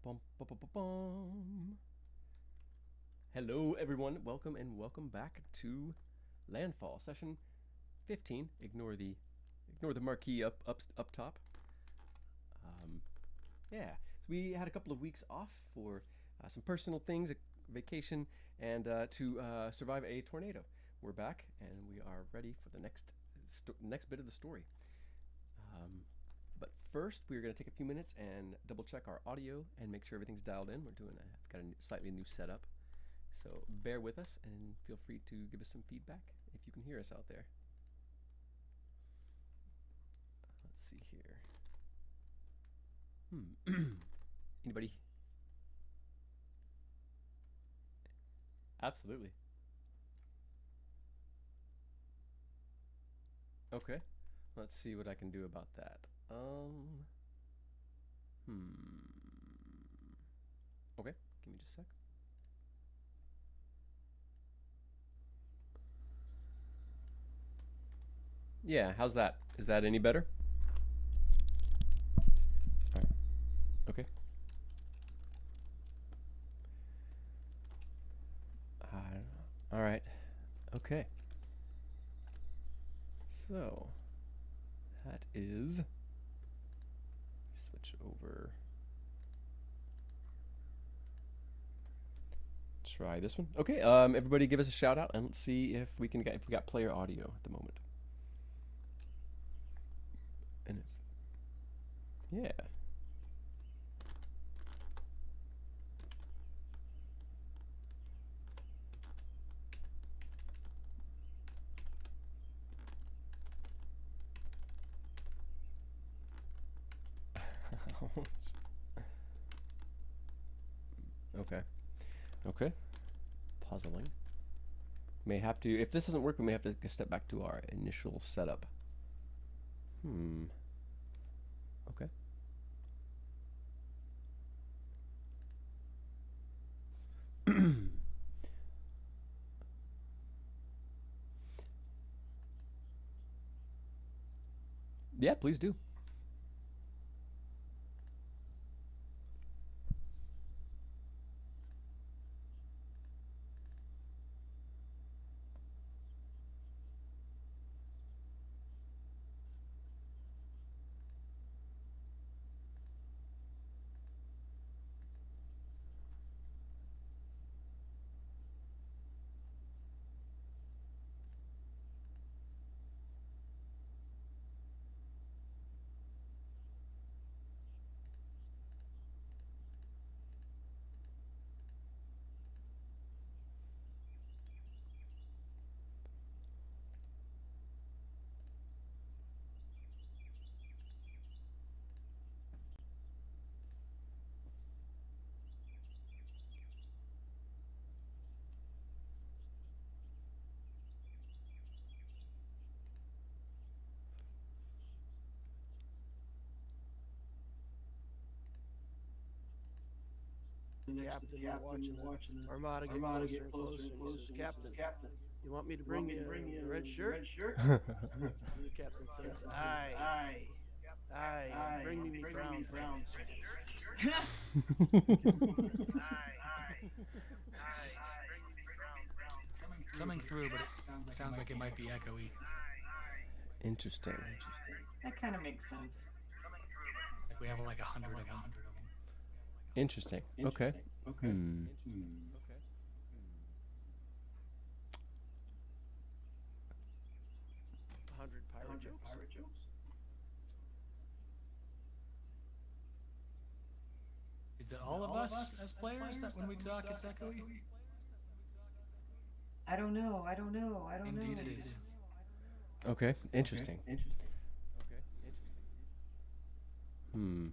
Bum, bum, bum, bum, bum. Hello, everyone. Welcome back to Landfall session 15. Ignore the marquee up top. Um, yeah. So we had a couple of weeks off for some personal things, a vacation, and to survive a tornado. We're back and we are ready for the next bit of the story. Um, but first, we're going to take a few minutes and double check our audio and make sure everything's dialed in. I've got a slightly new setup. So bear with us and feel free to give us some feedback if you can hear us out there. Let's see here. Anybody? Absolutely. Okay. Let's see what I can do about that. Hmm. Okay. Give me just a sec. Yeah. How's that? Is that any better? All right. Okay. All right. Okay. So that is switch over. Try this one. Okay. Everybody, give us a shout out and let's see if we got player audio at the moment. And yeah. Okay. Okay. Puzzling. May have to. If this doesn't work, we may have to step back to our initial setup. Hmm. Okay. Yeah, please do. Captain, we're watching the Armada get closer and closer, and he says, "Captain, you want me to bring you the red shirt?" And the captain says, "Aye, aye, and bring me brown pants too." Coming through, but it sounds like it might be echoey. Interesting. That kind of makes sense. Like we have like 100 of them. Interesting. Okay. Hmm. 100 pirate jokes. Is it all of us as players that when we talk it's echoey? I don't know. I don't know. I don't know. Indeed it is. Okay. Interesting. Hmm.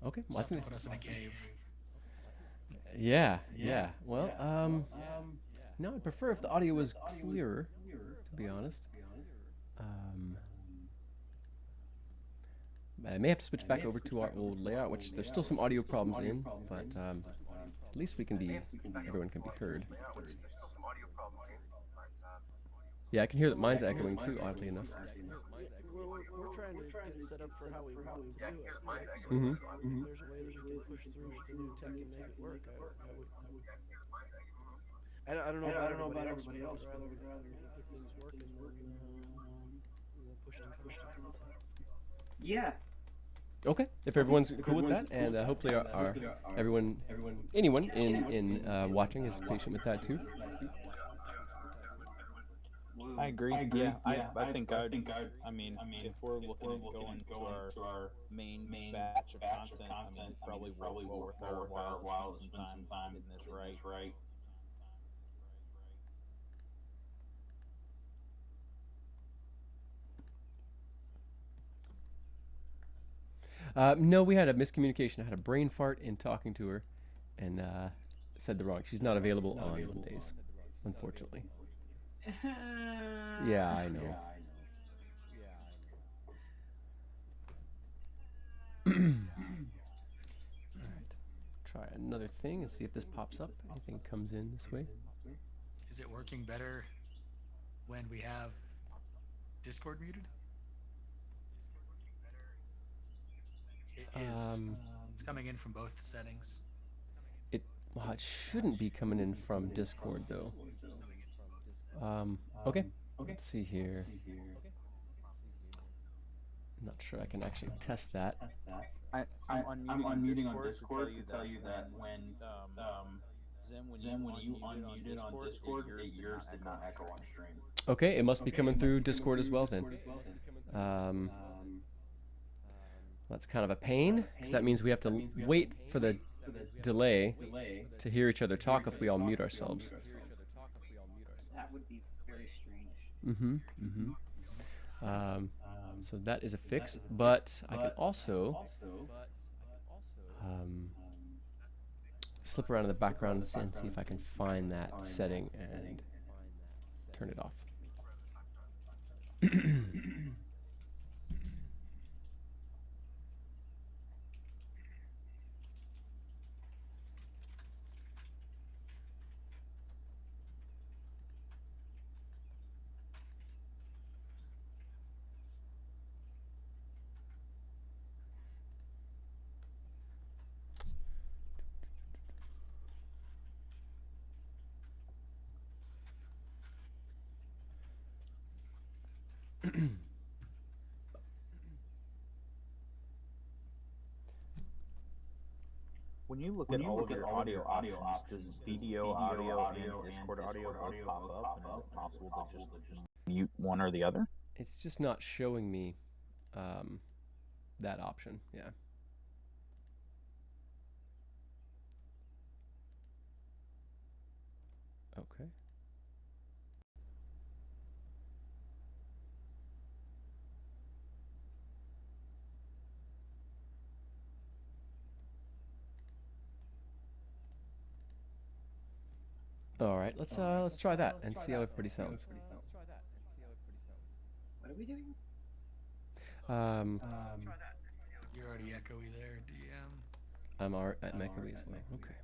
Okay. Just Well, I have to think. put us in a cave. Yeah. Yeah. Well. No, I'd prefer if the audio was clearer. To be honest. Um. I may have to switch back over to our old layout, which there's still some audio problems in, but at least we can be. Everyone can be heard. Yeah, I can hear that mine's echoing too, oddly enough. We're trying to get set up for how we want to do it, right? So Mm-hmm. if there's a way that we can push through with the new tech and make it work, I would. I don't know about everybody else, but I would rather get things working than push and push. Yeah. Okay, if everyone's cool with that, and hopefully our everyone, anyone in watching is patient with that too. I agree. Yeah, I think I mean, if we're looking at going to our main batch of content, I mean, it probably well worth our while to spend some time getting this right. No, we had a miscommunication. I had a brain fart in talking to her, and said the wrong. She's not available on Mondays, unfortunately. Yeah, I know. All right, try another thing and see if this pops up. Anything comes in this way. Is it working better when we have Discord muted? It is. It's coming in from both settings. It well, it shouldn't be coming in from Discord though. Okay. Let's see here. I'm not sure I can actually test that. I'm unmuting on Discord to tell you that when Zim, when you unmuted on Discord, yours did not echo on stream. Okay, it must be coming through Discord as well then. Um, that's kind of a pain because that means we have to wait for the delay to hear each other talk if we all mute ourselves. That would be very strange. Mm-hmm. Mm-hmm. So that is a fix, but I can also slip around in the background and see if I can find that setting and turn it off. When you look at all of your audio options, does video audio and Discord audio both pop up? And is it possible to just mute one or the other? It's just not showing me that option. Yeah. Okay. All right, let's try that and see how everybody sounds. What are we doing? You're already echoey there, DM. I'm at echoey as well. Okay.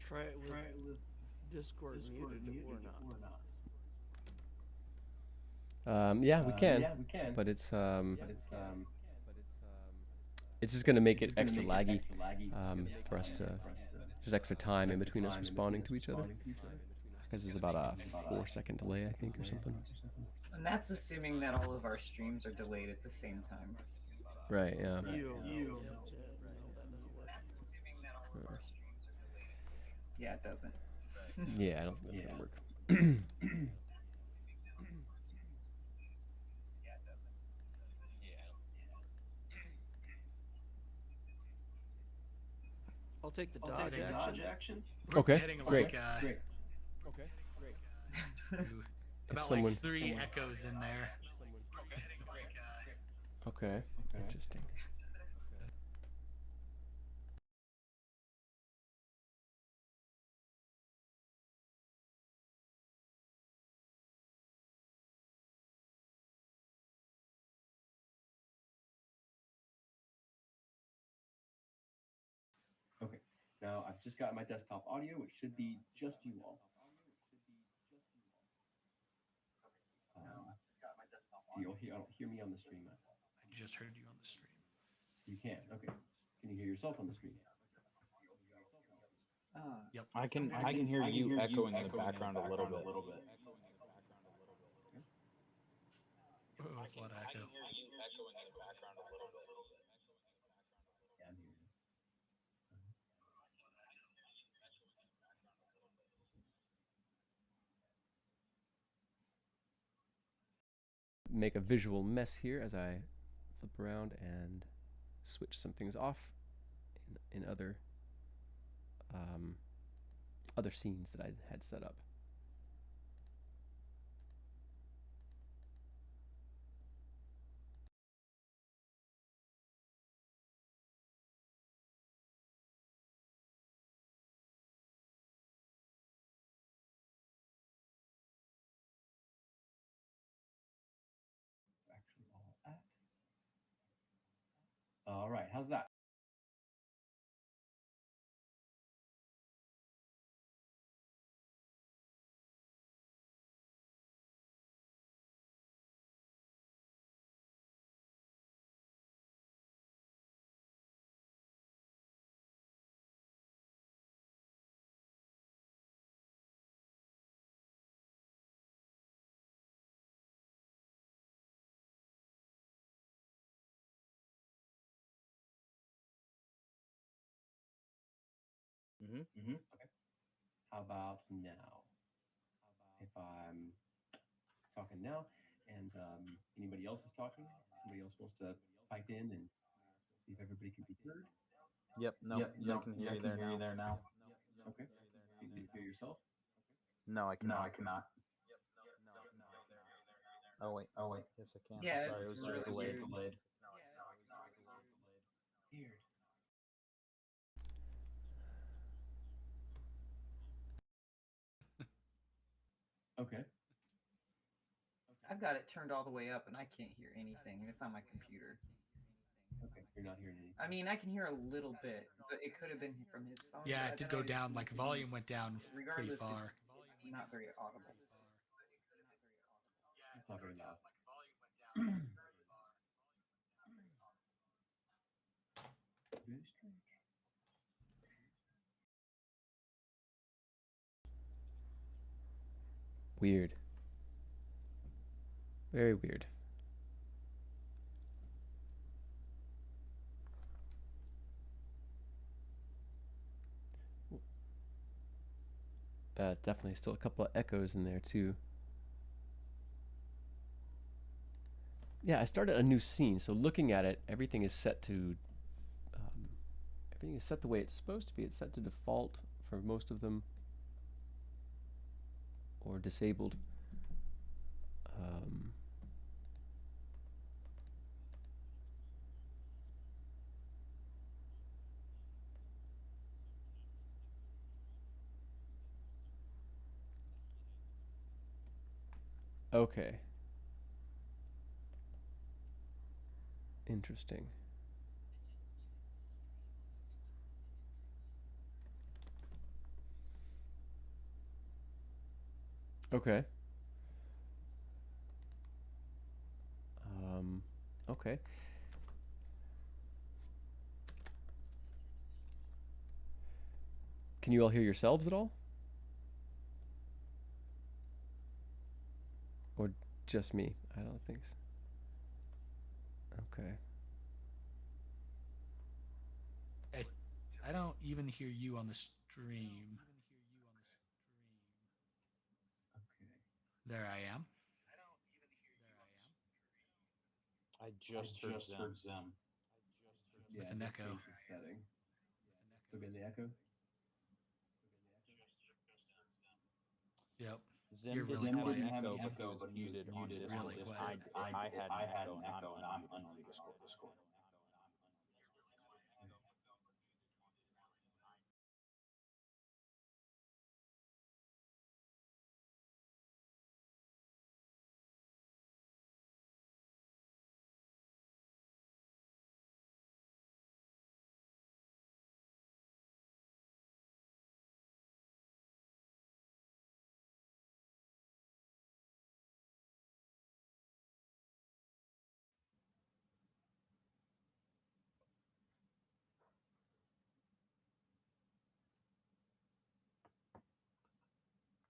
Try it with Discord muted or not. Yeah, we can, but it's just gonna make it extra laggy for us to just extra time in between us responding to each other because there's about a 4-second delay, I think, or something. And that's assuming that all of our streams are delayed at the same time. Right. Yeah. That's assuming that all of our streams are delayed at the same time. Yeah, it doesn't. Yeah, I don't think that's gonna work. I'll take the dodge action. We're Okay, getting great. Like, about someone- like 3 echoes in there. Okay. Interesting. Now I've just got my desktop audio, which should be just you all. Do you hear me on the stream? I just heard you on the stream. You can. Okay. Can you hear yourself on the stream? Yep. I can hear you echoing in the background a little bit. Oh, it's a lot of echo. Yeah, I'm hearing you. Make a visual mess here as I flip around and switch some things off in other other scenes that I had set up. Actually, all right, how's that? Okay. How about now? If I'm talking now, and anybody else is talking, somebody else wants to pipe in and see if everybody can be heard. Yep. No. I can hear you there now. Okay. Can you hear yourself? No, I cannot. No, I cannot. Oh wait. Oh wait. Yes, I can. Yeah, Sorry, it was it's just really delayed. weird. Weird. Okay. I've got it turned all the way up and I can't hear anything, and it's on my computer. Okay. You're not hearing anything. I mean, I can hear a little bit, but it could have been from his phone. Yeah, but it I did don't go know, down. Like volume went down pretty regardless, far. it's not very audible. It's not very loud. Very strange. Weird. Very weird. Definitely still a couple of echoes in there too. Yeah, I started a new scene, so looking at it, everything is set to everything is set the way it's supposed to be. It's set to default for most of them, or disabled. Okay. Interesting. Okay. Okay. Can you all hear yourselves at all? Or just me? I don't think so. Okay. I don't even hear you on the stream. Okay. There I am. I just heard Zem. Yeah, With an just echo. change the setting. Still getting the echo? Yep. Zem You're didn't really have quiet. an echo, but he was muted on Discord. Really quiet. I had an echo, and I'm unmuted on Discord.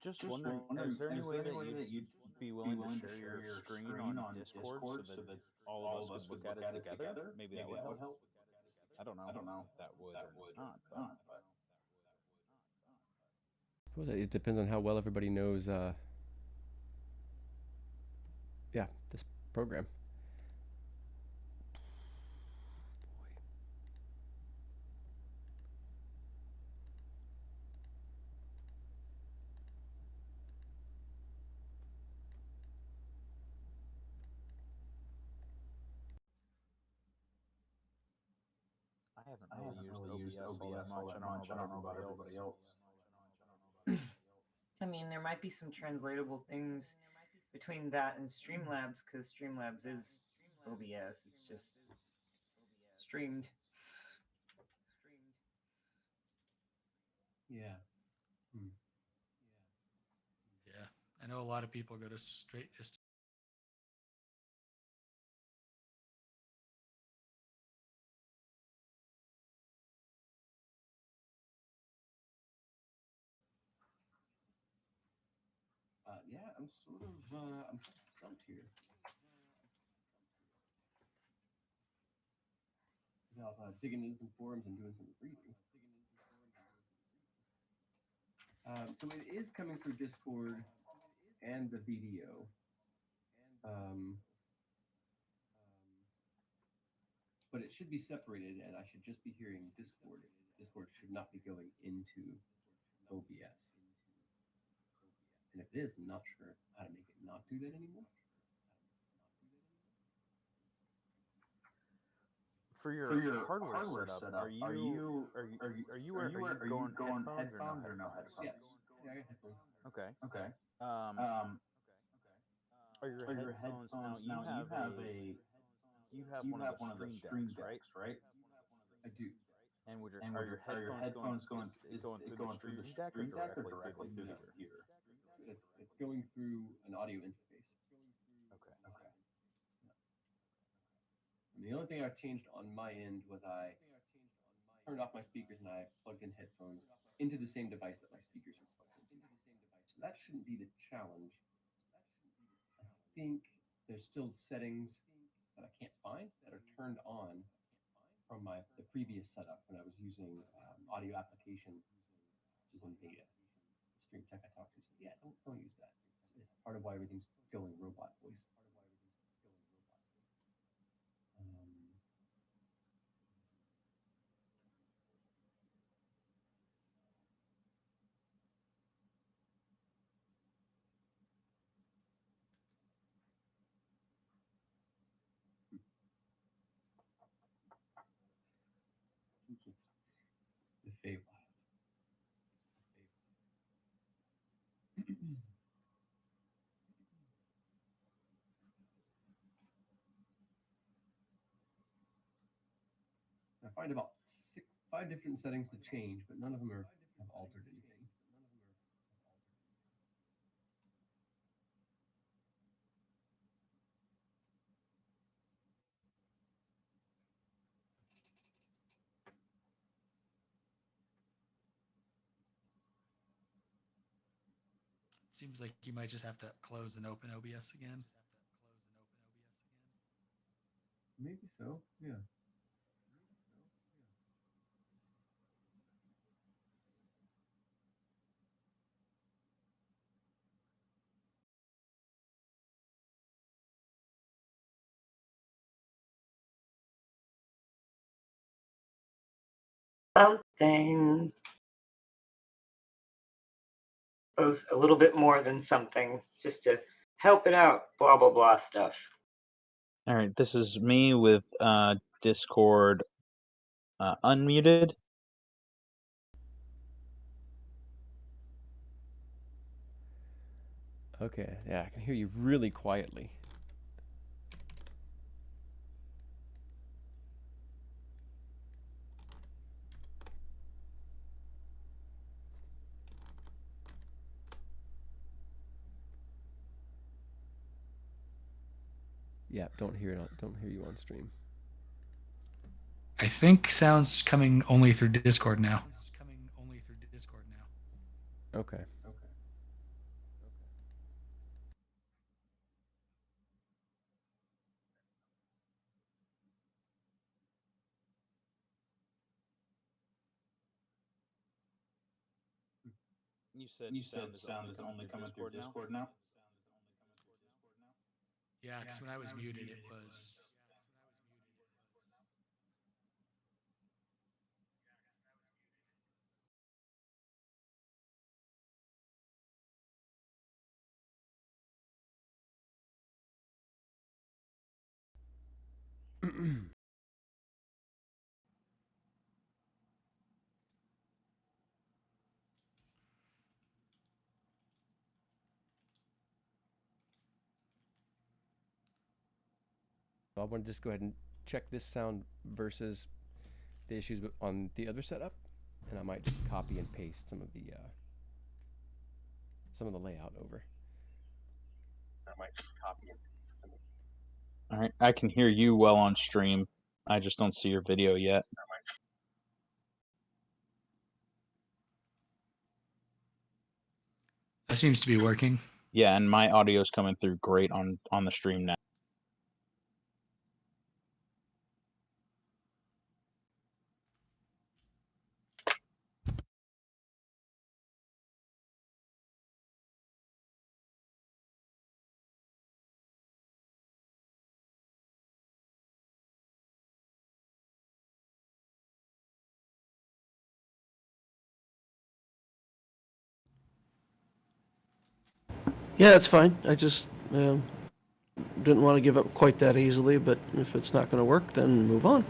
just wondering, is there any way that you'd be willing to share your screen on Discord so that all of us could look at it together? Maybe that would help. I don't know if that would or not, but I suppose it depends on how well everybody knows. This program. I haven't really used OBS all that much. I don't know about everybody else. I mean, there might be some translatable things between that and Streamlabs, because Streamlabs is OBS. It's just streamed. Yeah. Yeah, I know a lot of people go to straight just. I'm sort of I'm stumped here. Now, digging into some forums and doing some reading. So it is coming through Discord and the video. But it should be separated, and I should just be hearing Discord. Discord should not be going into OBS. And if it is, I'm not sure how to make it not do that anymore. For your hardware setup, are you going headphones or no headphones? Yeah, I got headphones. Okay. Um, Are your headphones now? You have one of the stream decks, right? I do. And are your headphones going through the stream deck or directly through the computer? It's going through an audio interface. Okay. And the only thing I changed on my end was I turned off my speakers and I plugged in headphones into the same device that my speakers are plugged into. So that shouldn't be the challenge. I think there's still settings that I can't find that are turned on from the previous setup when I was using audio application, which is in beta. The stream tech I talked to said, yeah, don't use that. It's part of why everything's going robot voice. The Feywild. I find about 5 different settings to change, but none of them have altered anything. Seems like you might just have to close and open OBS again. Maybe so, yeah. Something. Suppose a little bit more than something, just to help it out. Blah blah blah stuff. All right, this is me with Discord unmuted. Okay, yeah, I can hear you really quietly. Yeah, don't hear you on stream. I think sound's coming only through Discord now. Okay. You said sound is only coming through Discord now? Yeah, because when I was muted, it was. I want to just go ahead and check this sound versus the issues on the other setup, and I might just copy and paste some of the layout over. All right, I can hear you well on stream. I just don't see your video yet. That seems to be working. Yeah, and my audio is coming through great on the stream now. Yeah, it's fine. I just didn't want to give up quite that easily, but if it's not going to work, then move on.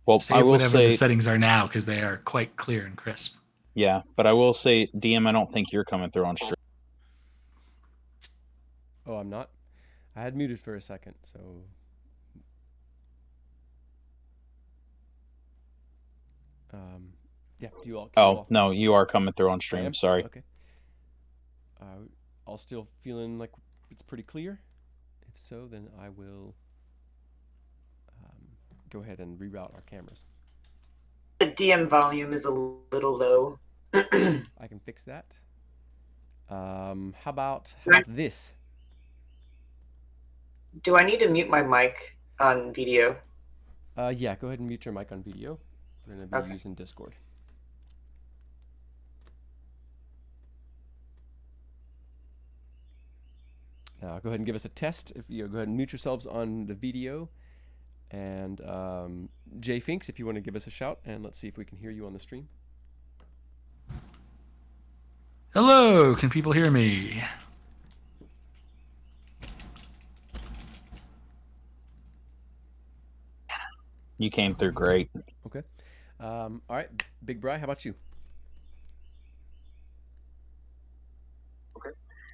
Well, I Save will whatever the say, settings are now because they are quite clear and crisp. yeah, but I will say, DM, I don't think you're coming through on stream. Oh, I'm not? I had muted for a second, so... yeah, do you all... Oh, no, you are coming through on I stream, am? sorry. Okay. All still feeling like it's pretty clear? If so, then I will go ahead and reroute our cameras. The DM volume is a little low. I can fix that. How about this? Do I need to mute my mic on video? Yeah, go ahead and mute your mic on video. We're going to be using Discord. Now, go ahead and give us a test. If you go ahead and mute yourselves on the video. And Jay Finks, if you want to give us a shout, and let's see if we can hear you on the stream. Hello, can people hear me? You came through great. Okay. All right, Big Bri, how about you?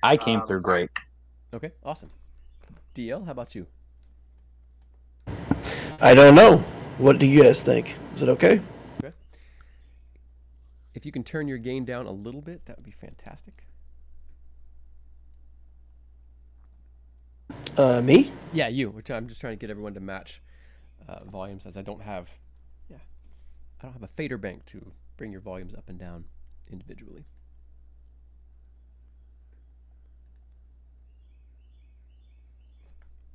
I came through great. Okay, awesome. DL, how about you? I don't know. What do you guys think? Is it okay? Okay. If you can turn your gain down a little bit, that would be fantastic. Me? Yeah, you. Which I'm just trying to get everyone to match volumes, as I don't have a fader bank to bring your volumes up and down individually.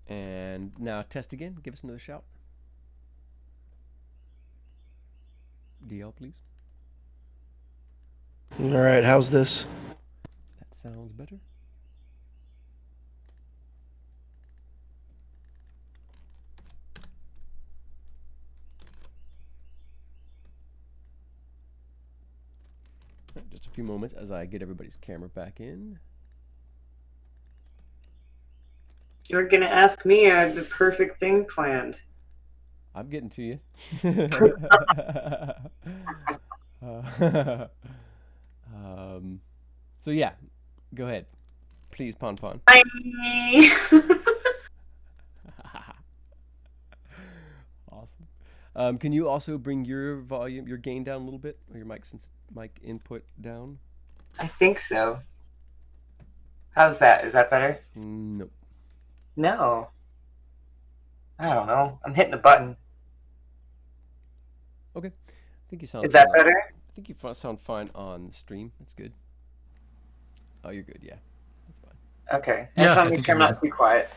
And now test again. Give us another shout. DL, please. All right, how's this? That sounds better. Right, just a few moments as I get everybody's camera back in. You were gonna ask me. I had the perfect thing planned. I'm getting to you. So yeah, go ahead. Please, Pon Pon. Awesome. Can you also bring your volume, your gain down a little bit, or your mic input down? I think so. How's that? Is that better? Nope. No. I don't know. I'm hitting the button. Okay. I think you sound. Is that better? I think you sound fine on the stream. That's good. Oh, you're good. Yeah, that's fine. Okay. Yeah, I just want I to make think sure I'm you're not too quiet.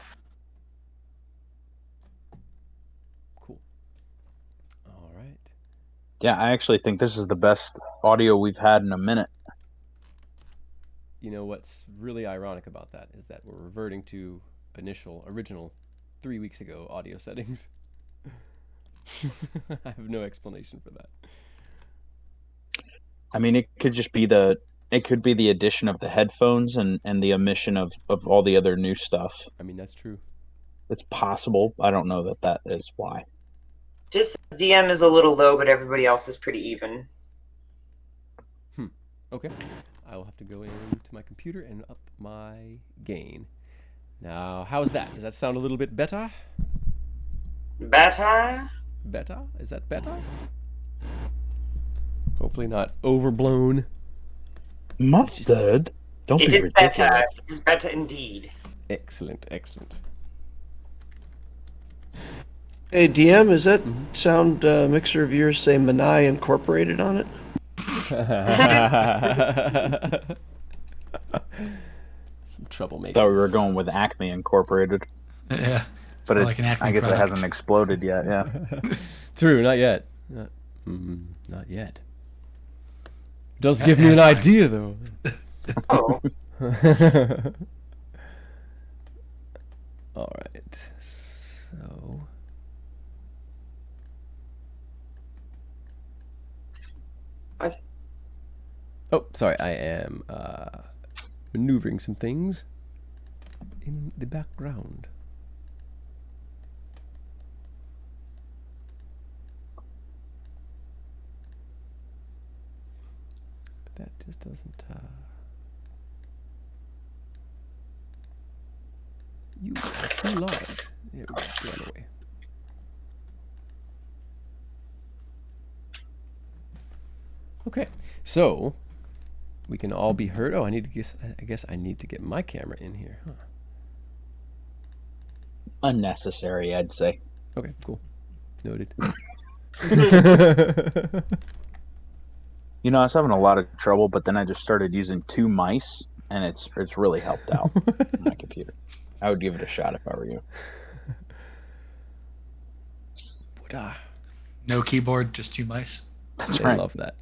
Yeah, I actually think this is the best audio we've had in a minute. You know what's really ironic about that is that we're reverting to original 3 weeks ago audio settings. I have no explanation for that. I mean, it could just be the addition of the headphones and the omission of all the other new stuff. I mean, that's true. It's possible. I don't know that is why. Just DM is a little low, but everybody else is pretty even. Okay. I will have to go into my computer and up my gain. Now, how's that? Does that sound a little bit better? Better? Better? Is that better? Hopefully not overblown. Mustard? Don't It be is ridiculous. better. It is better indeed. Excellent, excellent. Hey, DM, is that sound mixer of yours say Manai Incorporated on it? Some troublemaker. Thought we were going with Acme Incorporated, Yeah. but like an Acme I guess product. it hasn't exploded yet. Yeah. True, not yet. Not yet. Does give me That's an fine. idea, though. Oh, All right. So. What? Oh, sorry. I am maneuvering some things in the background. But that just doesn't. You are too large. There we go. Run away. Okay, so we can all be heard. Oh, I guess I need to get my camera in here. Huh. Unnecessary, I'd say. Okay, cool. Noted. You know, I was having a lot of trouble, but then I just started using 2 mice, and it's really helped out on my computer. I would give it a shot if I were you. No keyboard, just 2 mice. That's I right. love that.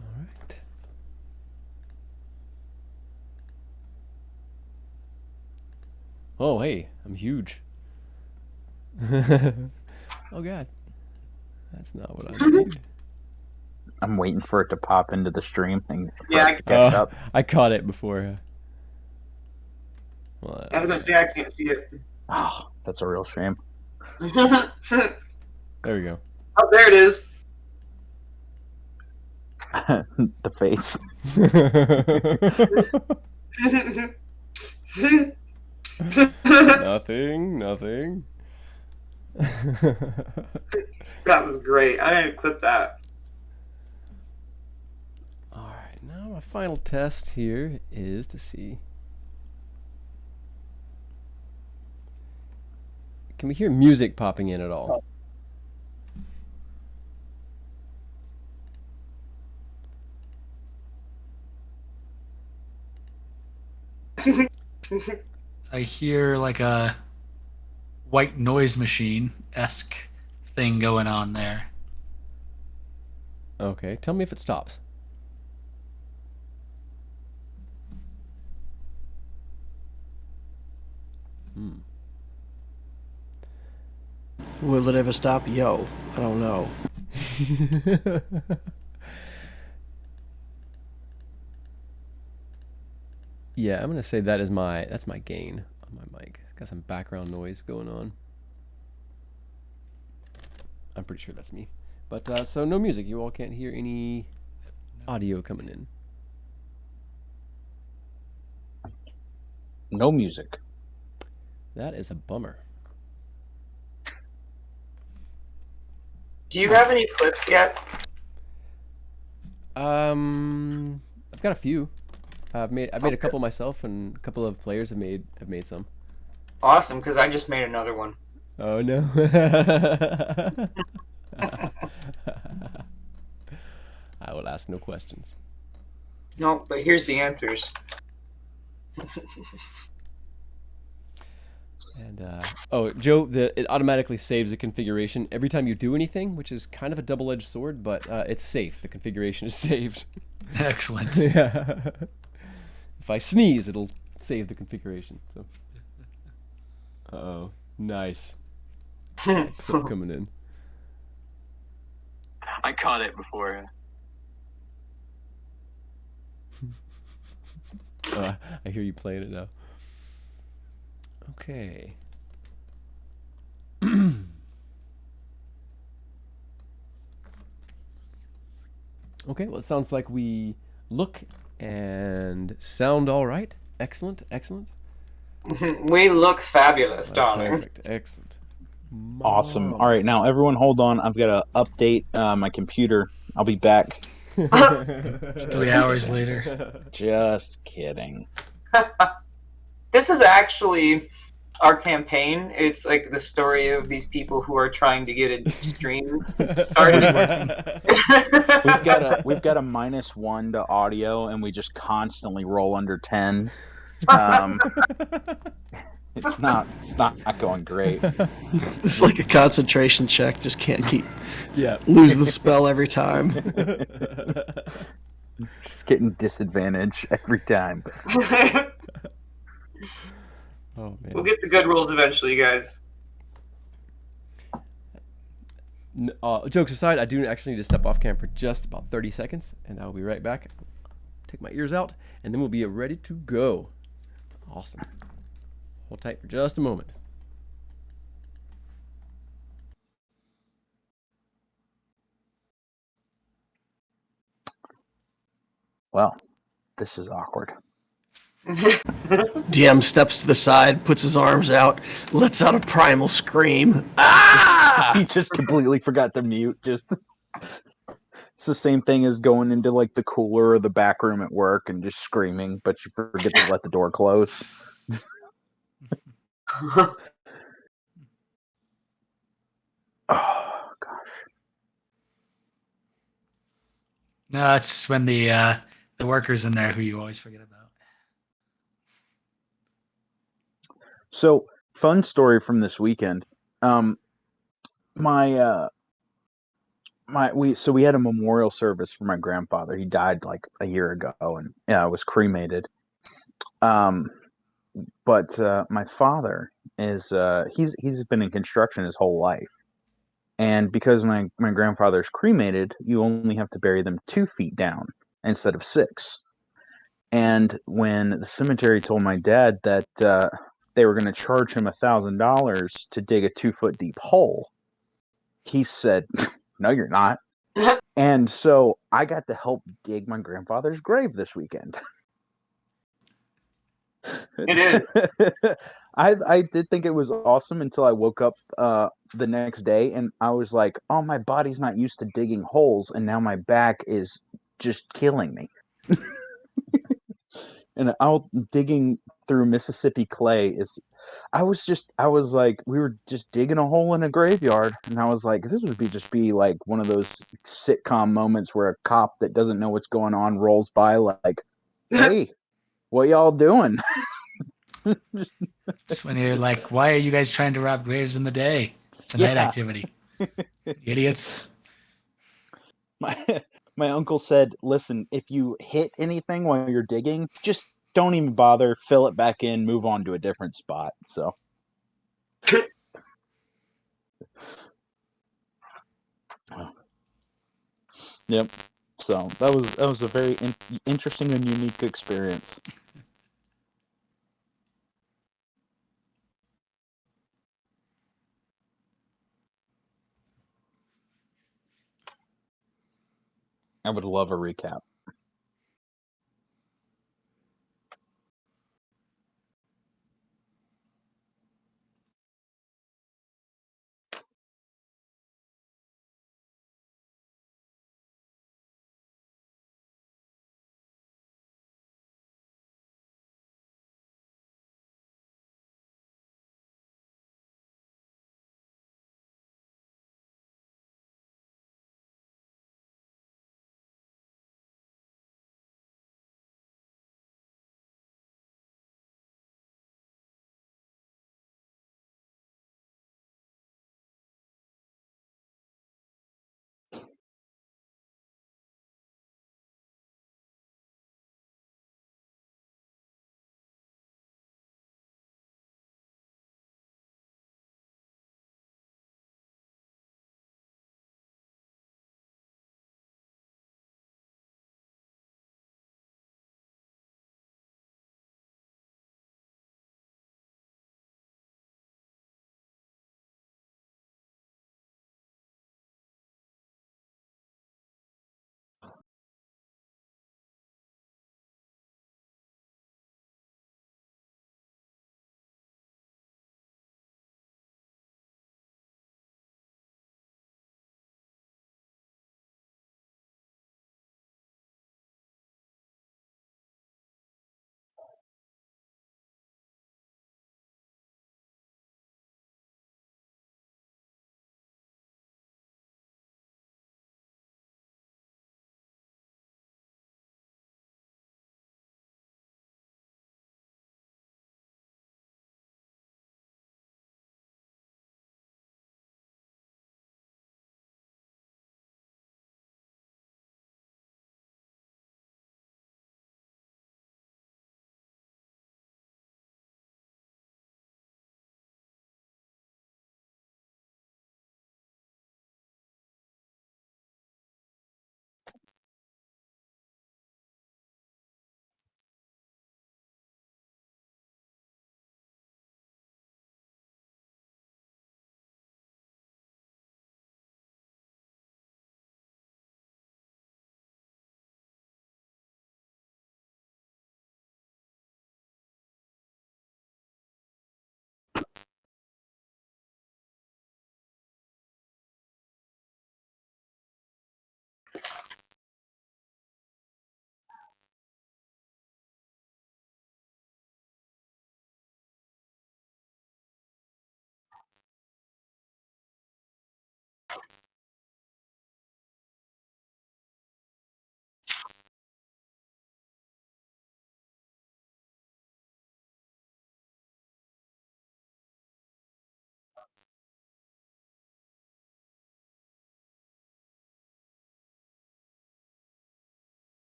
All right. Oh, hey, I'm huge. Oh, God. That's not what I need. I'm waiting for it to pop into the stream and for Yeah, us to catch up. I caught it before. Well, I was gonna say I can't see it. Oh, that's a real shame. Oh, there we go. there it is. The face. Nothing. That was great. I didn't clip that. All right, now my final test here is to see. Can we hear music popping in at all? I hear like a white noise machine-esque thing going on there. Okay, tell me if it stops. Will it ever stop? Yo, I don't know. Yeah, I'm gonna say that's my gain on my mic. It's got some background noise going on. I'm pretty sure that's me. But so no music. You all can't hear any audio coming in. No music. That is a bummer. Do you have any clips yet? I've got a few. I've made a couple myself, and a couple of players have made some. Awesome, because I just made another one. Oh no. I will ask no questions. No, but here's the answers. And oh, Joe, it automatically saves the configuration every time you do anything, which is kind of a double-edged sword, but it's safe. The configuration is saved. Excellent. Yeah. If I sneeze, it'll save the configuration. So. Uh-oh. Nice. That clip coming in. I caught it before. I hear you playing it now. Okay. Okay, well, it sounds like we look and sound all right. Excellent, excellent. We look fabulous, darling. Perfect, excellent. Awesome. Mom. All right, now everyone, hold on. I've got to update my computer. I'll be back. 3 hours later. Just kidding. This is actually our campaign. It's like the story of these people who are trying to get a stream started. We've got a -1 to audio, and we just constantly roll under 10. It's not going great. It's like a concentration check. Just can't keep. Yeah. Lose the spell every time. Just getting disadvantage every time. Oh man. We'll get the good rolls eventually, guys. Jokes aside, I do actually need to step off cam for just about 30 seconds, and I'll be right back. Take my ears out, and then we'll be ready to go. Awesome. Hold tight for just a moment. Well, this is awkward. DM steps to the side, puts his arms out, lets out a primal scream. Ah! He just completely forgot to mute. Just it's the same thing as going into like the cooler or the back room at work and just screaming, but you forget to let the door close. Oh gosh. No, that's when the workers in there who you always forget about. So, fun story from this weekend. We had a memorial service for my grandfather. He died like a year ago, and was cremated. But my father is he's been in construction his whole life, and because my grandfather's cremated, you only have to bury them 2 feet down instead of 6. And when the cemetery told my dad that they were going to charge him $1,000 to dig a 2-foot deep hole, he said, "No, you're not." And so I got to help dig my grandfather's grave this weekend. It is. I did think it was awesome until I woke up the next day and I was like, "Oh, my body's not used to digging holes, and now my back is just killing me." And out digging through Mississippi clay is I was like, we were just digging a hole in a graveyard, and I was like, this would be like one of those sitcom moments where a cop that doesn't know what's going on rolls by like, "Hey, what y'all doing?" It's when you're like, why are you guys trying to rob graves in the day? It's a night activity. Idiots. My uncle said, "Listen, if you hit anything while you're digging, just don't even bother, fill it back in, move on to a different spot." So yep. So that was a very interesting and unique experience. I would love a recap.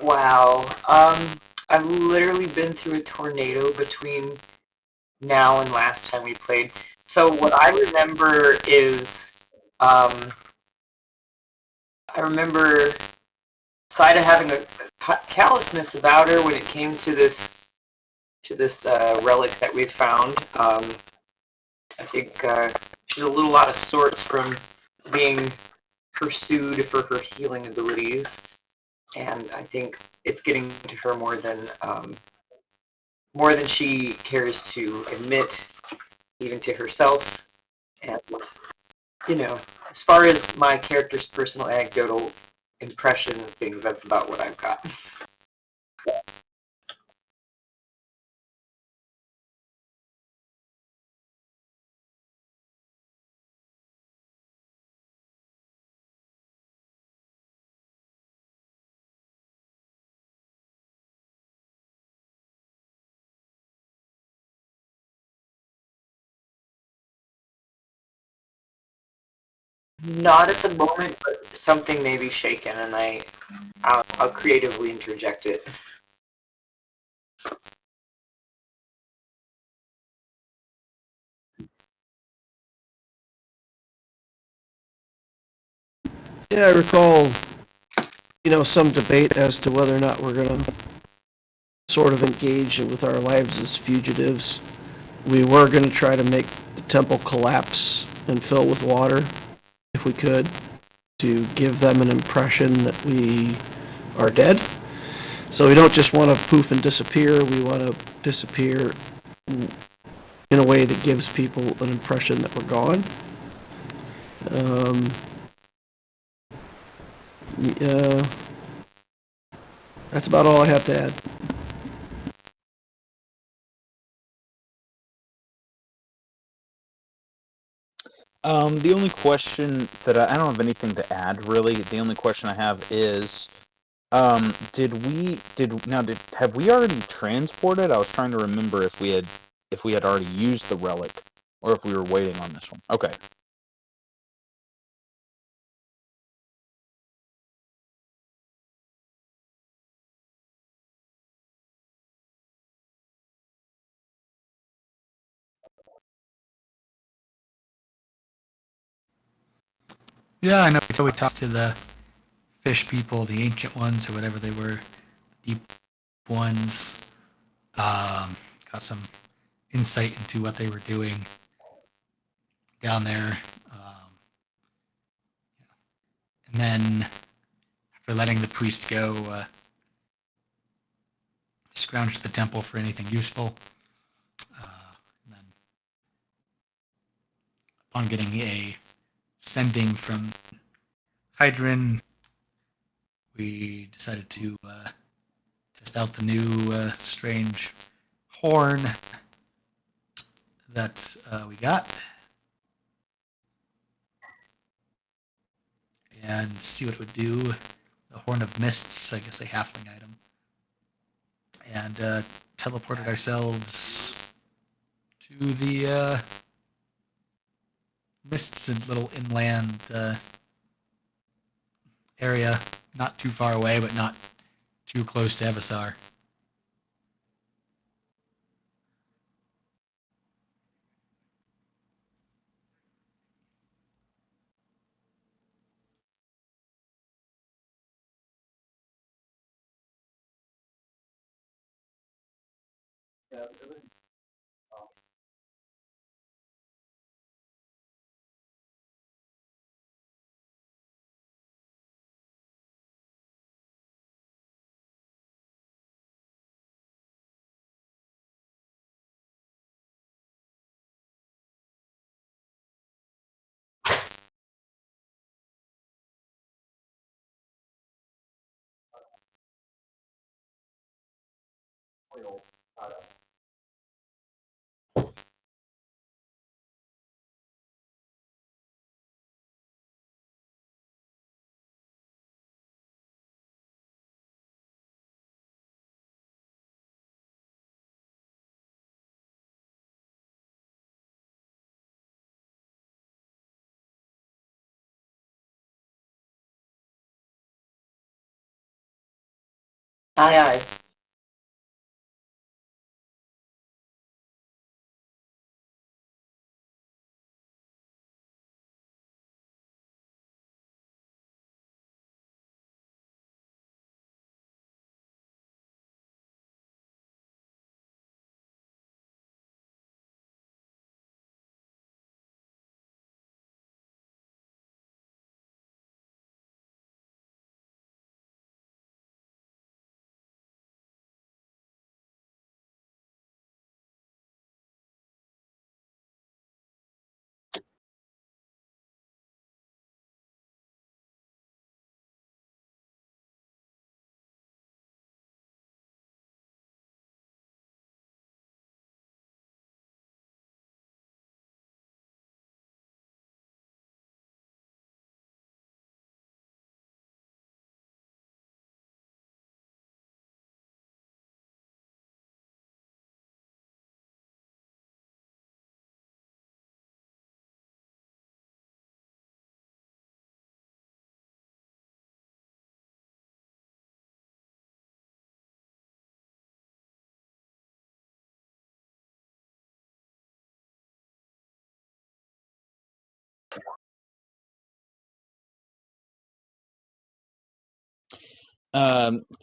Wow. I've literally been through a tornado between now and last time we played. So what I remember is, I remember Saida having a callousness about her when it came to this relic that we found. I think she's a little out of sorts from being pursued for her healing abilities, and I think it's getting to her more than she cares to admit, even to herself. And as far as my character's personal anecdotal impression of things, that's about what I've got. Not at the moment, but something may be shaken, and I'll creatively interject it. Yeah, I recall, some debate as to whether or not we're going to sort of engage with our lives as fugitives. We were going to try to make the temple collapse and fill with water, if we could, to give them an impression that we are dead. So we don't just want to poof and disappear. We want to disappear in a way that gives people an impression that we're gone. Yeah, that's about all I have to add. The only question that I don't have anything to add really. The only question I have is, have we already transported? I was trying to remember if we had already used the relic, or if we were waiting on this one. Okay. Yeah, I know. So we talked to the fish people, the ancient ones, or whatever they were, the deep ones. Got some insight into what they were doing down there. And then, after letting the priest go, scrounged the temple for anything useful. And then, upon getting a sending from Hydrin, we decided to test out the new strange horn that we got and see what it would do. The Horn of Mists, I guess a halfling item. And teleported ourselves to the mists and little inland area, not too far away, but not too close to Evisar. Aye, aye.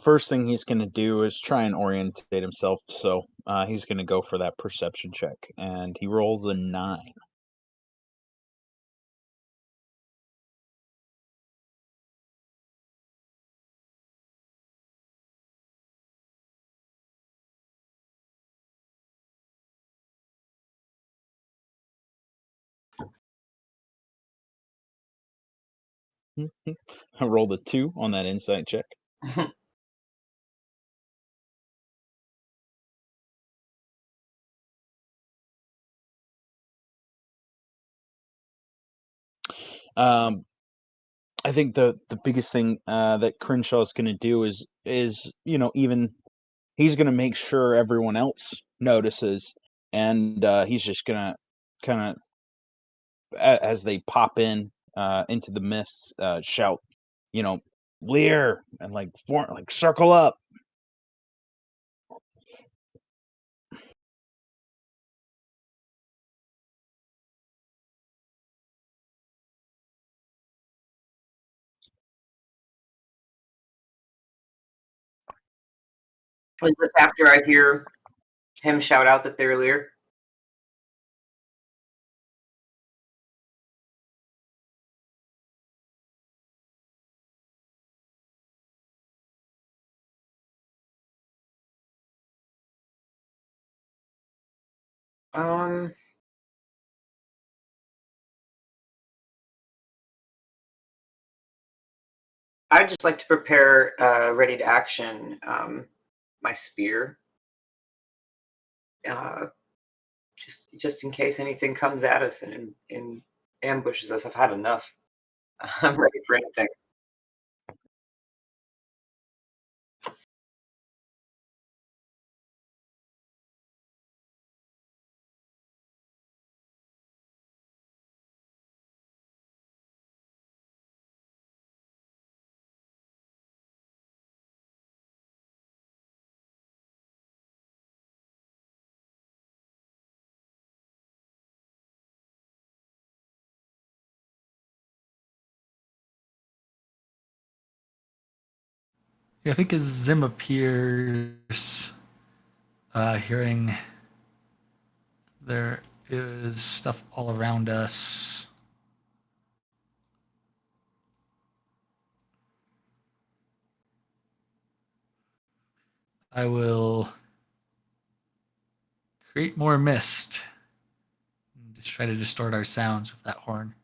First thing he's going to do is try and orientate himself. So he's going to go for that perception check, and he rolls a 9. I rolled a 2 on that insight check. Um, I think the biggest thing that Crenshaw is going to do is even he's going to make sure everyone else notices, and he's just going to kind of as they pop in into the mists, shout, Lear, and like circle up. Was this after I hear him shout out that they're Lear? I'd just like to prepare ready to action my spear. Just in case anything comes at us and ambushes us. I've had enough. I'm ready for anything. Yeah, I think as Zim appears, hearing there is stuff all around us. I will create more mist and just try to distort our sounds with that horn.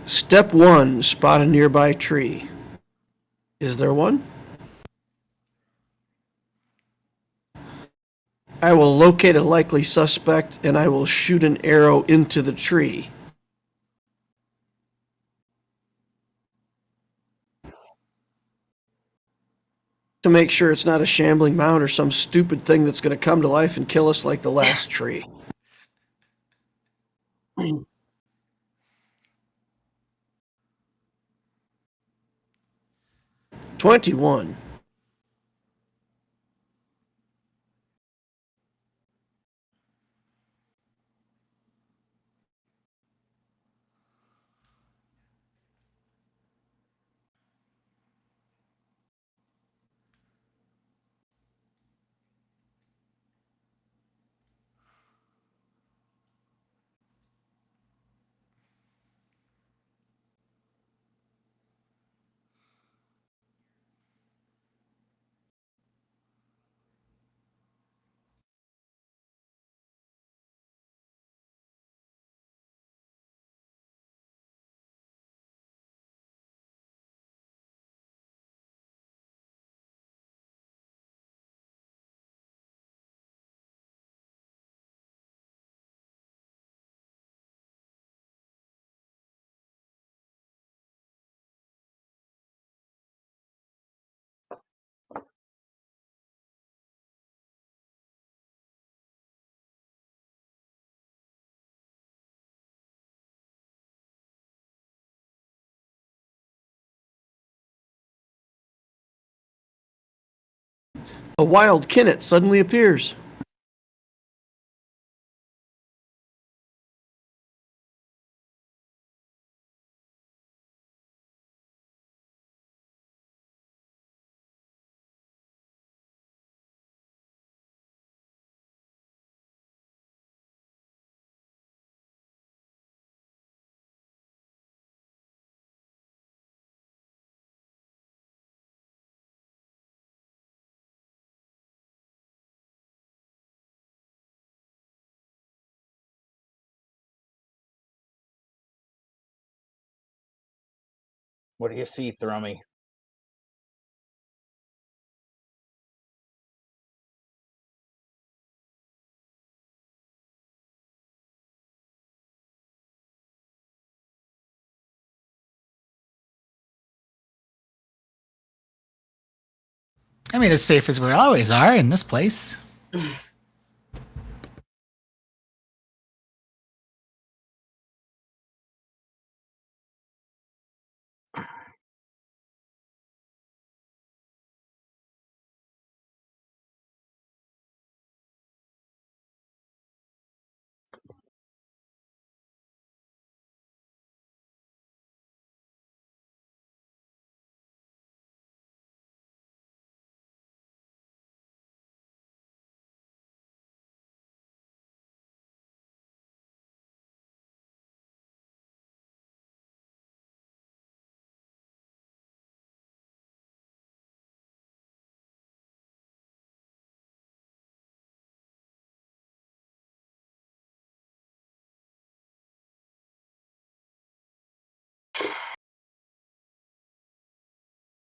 Step 1, spot a nearby tree. Is there one? I will locate a likely suspect and I will shoot an arrow into the tree. To make sure it's not a shambling mound or some stupid thing that's going to come to life and kill us like the last tree. 21. A wild kinnet suddenly appears. What do you see, Thrummy? I mean, as safe as we always are in this place.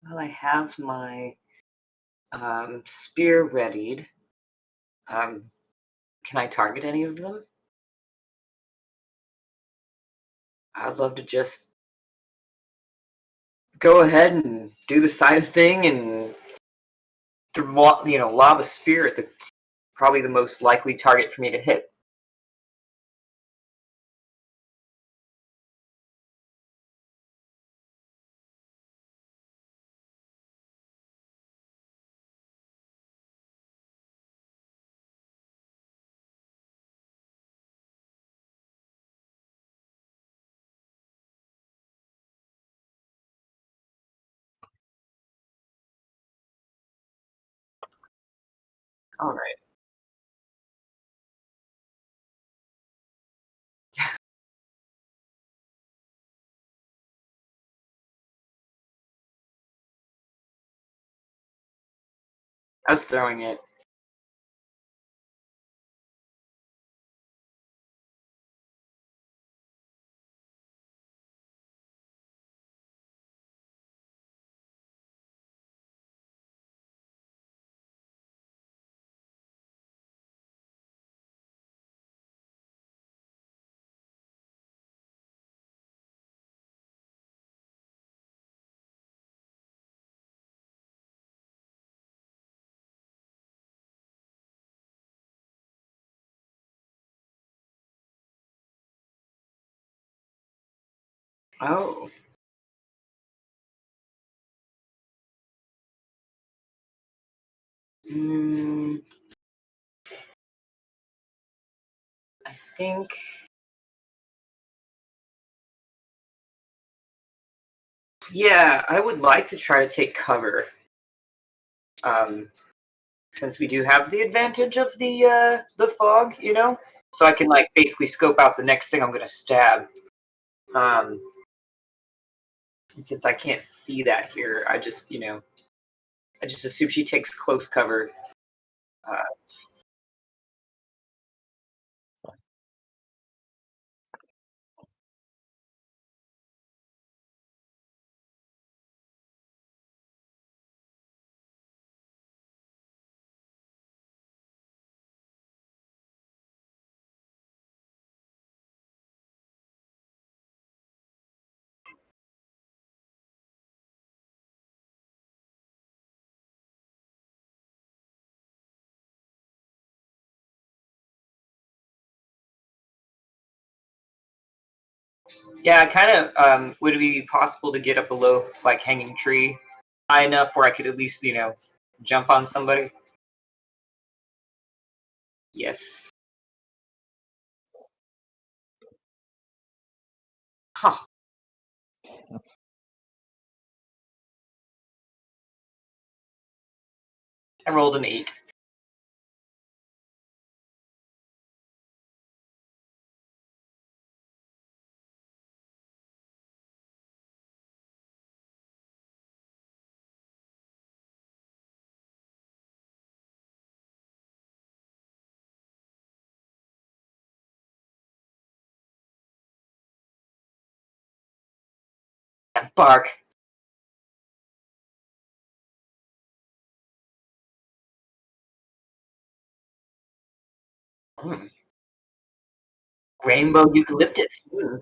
Well, I have my spear readied. Can I target any of them? I'd love to just go ahead and do the side thing and lob a spear at the probably the most likely target for me to hit. All right. I was throwing it. Oh. Mm, I think. Yeah, I would like to try to take cover. Since we do have the advantage of the fog, so I can like basically scope out the next thing I'm gonna stab. And since I can't see that here, I just assume she takes close cover. Uh, yeah, kind of. Would it be possible to get up below like hanging tree high enough where I could at least jump on somebody? Yes. Huh. I rolled an 8. Bark. Mm. Rainbow eucalyptus. Mm.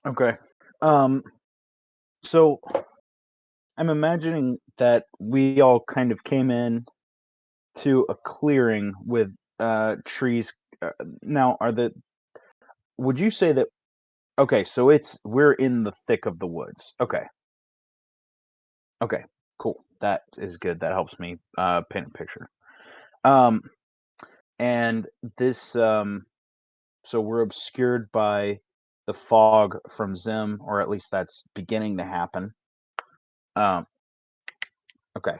Okay. So I'm imagining that we all kind of came in to a clearing with trees. Now, would you say that? Okay, so we're in the thick of the woods. Okay. Okay. Cool. That is good. That helps me paint a picture. Um, and this so we're obscured by the fog from Zim, or at least that's beginning to happen. Um, okay.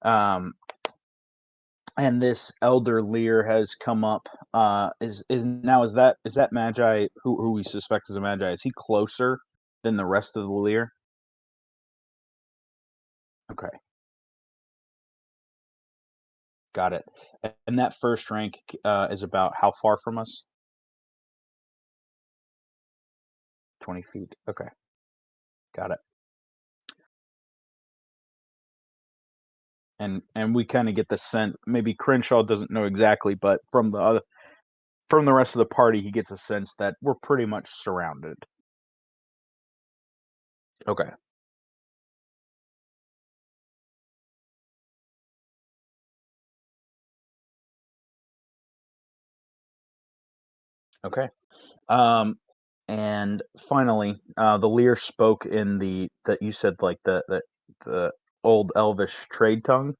Um, and this elder Lear has come up. Is that Magi who we suspect is a Magi? Is he closer than the rest of the Lear? Okay, got it. And that first rank is about how far from us? 20 feet. Okay, got it. And we kind of get the sense. Maybe Crenshaw doesn't know exactly, but from the rest of the party, he gets a sense that we're pretty much surrounded. Okay. Okay. Um, and finally, the Lear spoke in the that you said like the old Elvish trade tongue.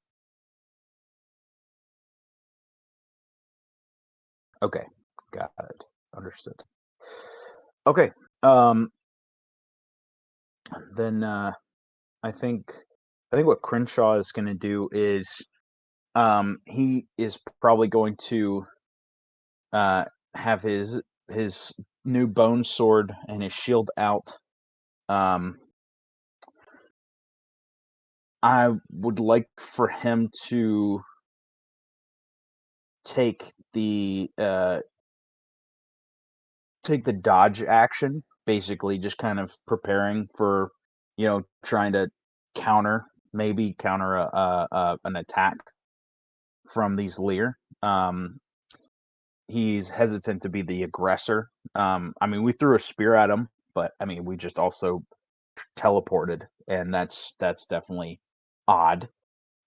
Okay, got it. Understood. Okay. Um, then I think what Crenshaw is going to do is he is probably going to uh have his new bone sword and his shield out. Um, I would like for him to take the dodge action, basically just kind of preparing for, trying to maybe counter an attack from these Lear. He's hesitant to be the aggressor. I mean, we threw a spear at him, but I mean, we just also teleported, and that's definitely odd.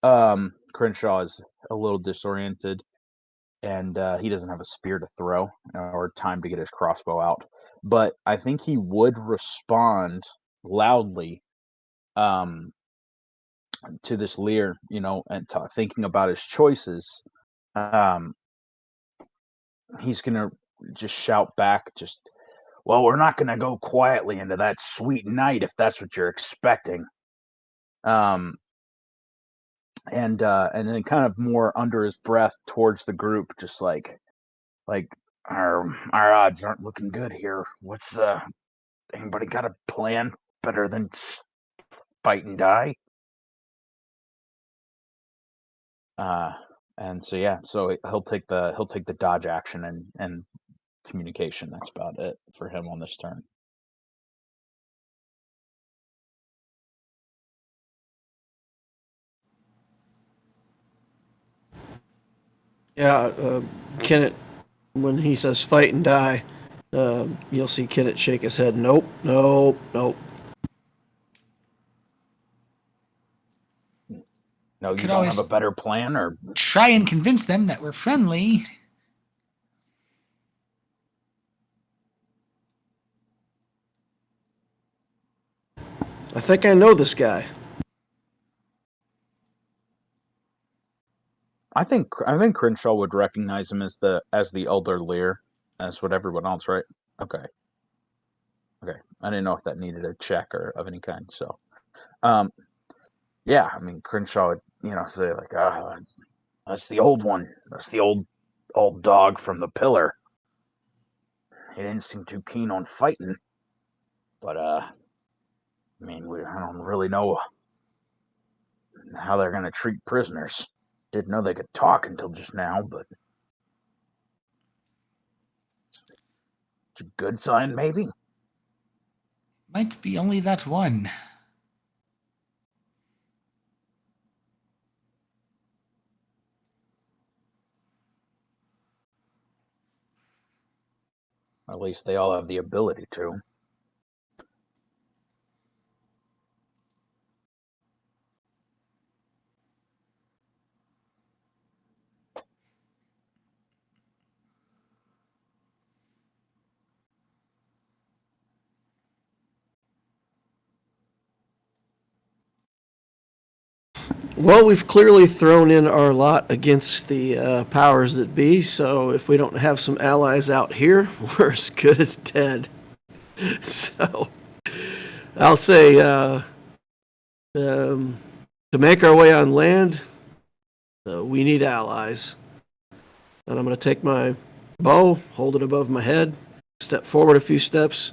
Crenshaw is a little disoriented, and he doesn't have a spear to throw or time to get his crossbow out. But I think he would respond loudly um, to this Lear, and thinking about his choices. Um, he's gonna just shout back, well, we're not gonna go quietly into that sweet night if that's what you're expecting. Um, and then kind of more under his breath towards the group, just like our odds aren't looking good here. What's anybody got a plan better than fight and die? Uh, and so yeah, so he'll take the dodge action and communication. That's about it for him on this turn. Yeah, Kenneth, when he says fight and die, you'll see Kenneth shake his head. Nope, nope, nope. No, you Could don't always- have a better plan, or Try and convince them that we're friendly. I think I know this guy. I think Crenshaw would recognize him as the Elder Lear, as would everyone else, right? Okay. I didn't know if that needed a check or of any kind. So, yeah, I mean Crenshaw would, say like, that's the old one. That's the old dog from the pillar. He didn't seem too keen on fighting, but I mean, I don't really know how they're gonna treat prisoners. Didn't know they could talk until just now, but it's a good sign, maybe. Might be only that one. At least they all have the ability to. Well, we've clearly thrown in our lot against the powers that be, so if we don't have some allies out here, we're as good as dead. So, I'll say to make our way on land, we need allies. And I'm going to take my bow, hold it above my head, step forward a few steps,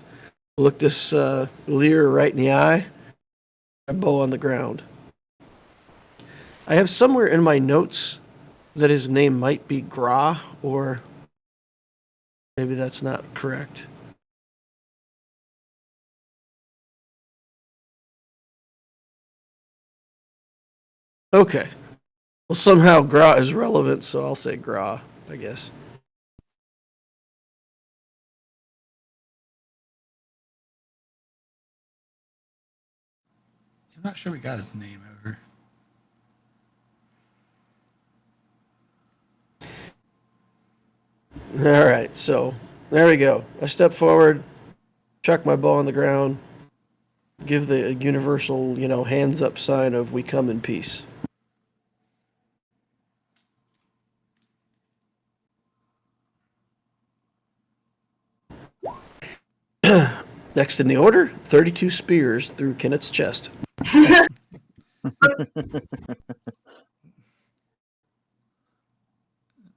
look this Lear right in the eye, my bow on the ground. I have somewhere in my notes that his name might be Gra, or maybe that's not correct. Okay. Well, somehow Gra is relevant, so I'll say Gra, I guess. I'm not sure we got his name ever. All right, so there we go. I step forward, chuck my bow on the ground, give the universal, hands up sign of we come in peace. Next in the order, 32 spears through Kenneth's chest.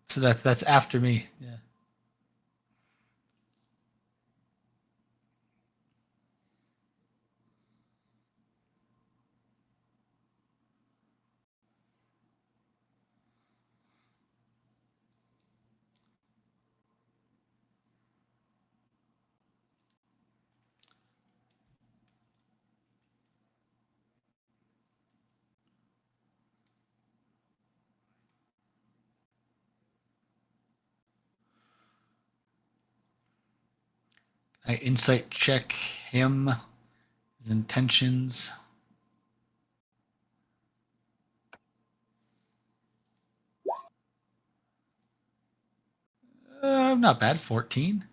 So that's after me. Yeah. I insight check him, his intentions. Not bad, 14.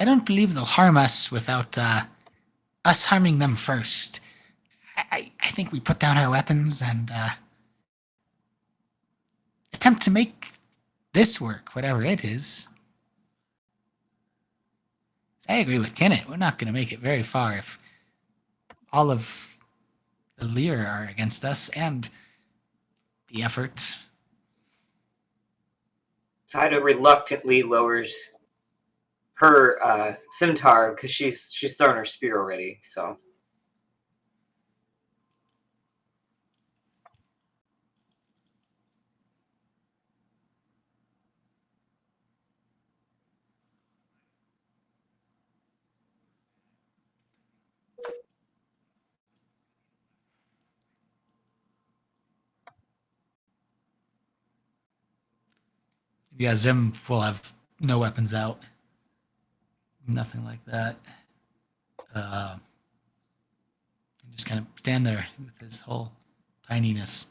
I don't believe they'll harm us without us harming them first. I think we put down our weapons and attempt to make this work, whatever it is. I agree with Kenneth. We're not going to make it very far if all of the Lear are against us and the effort. Saida reluctantly lowers her scimitar because she's thrown her spear already. So Yeah, Zim will have no weapons out. Nothing like that. Just kind of stand there with his whole tininess.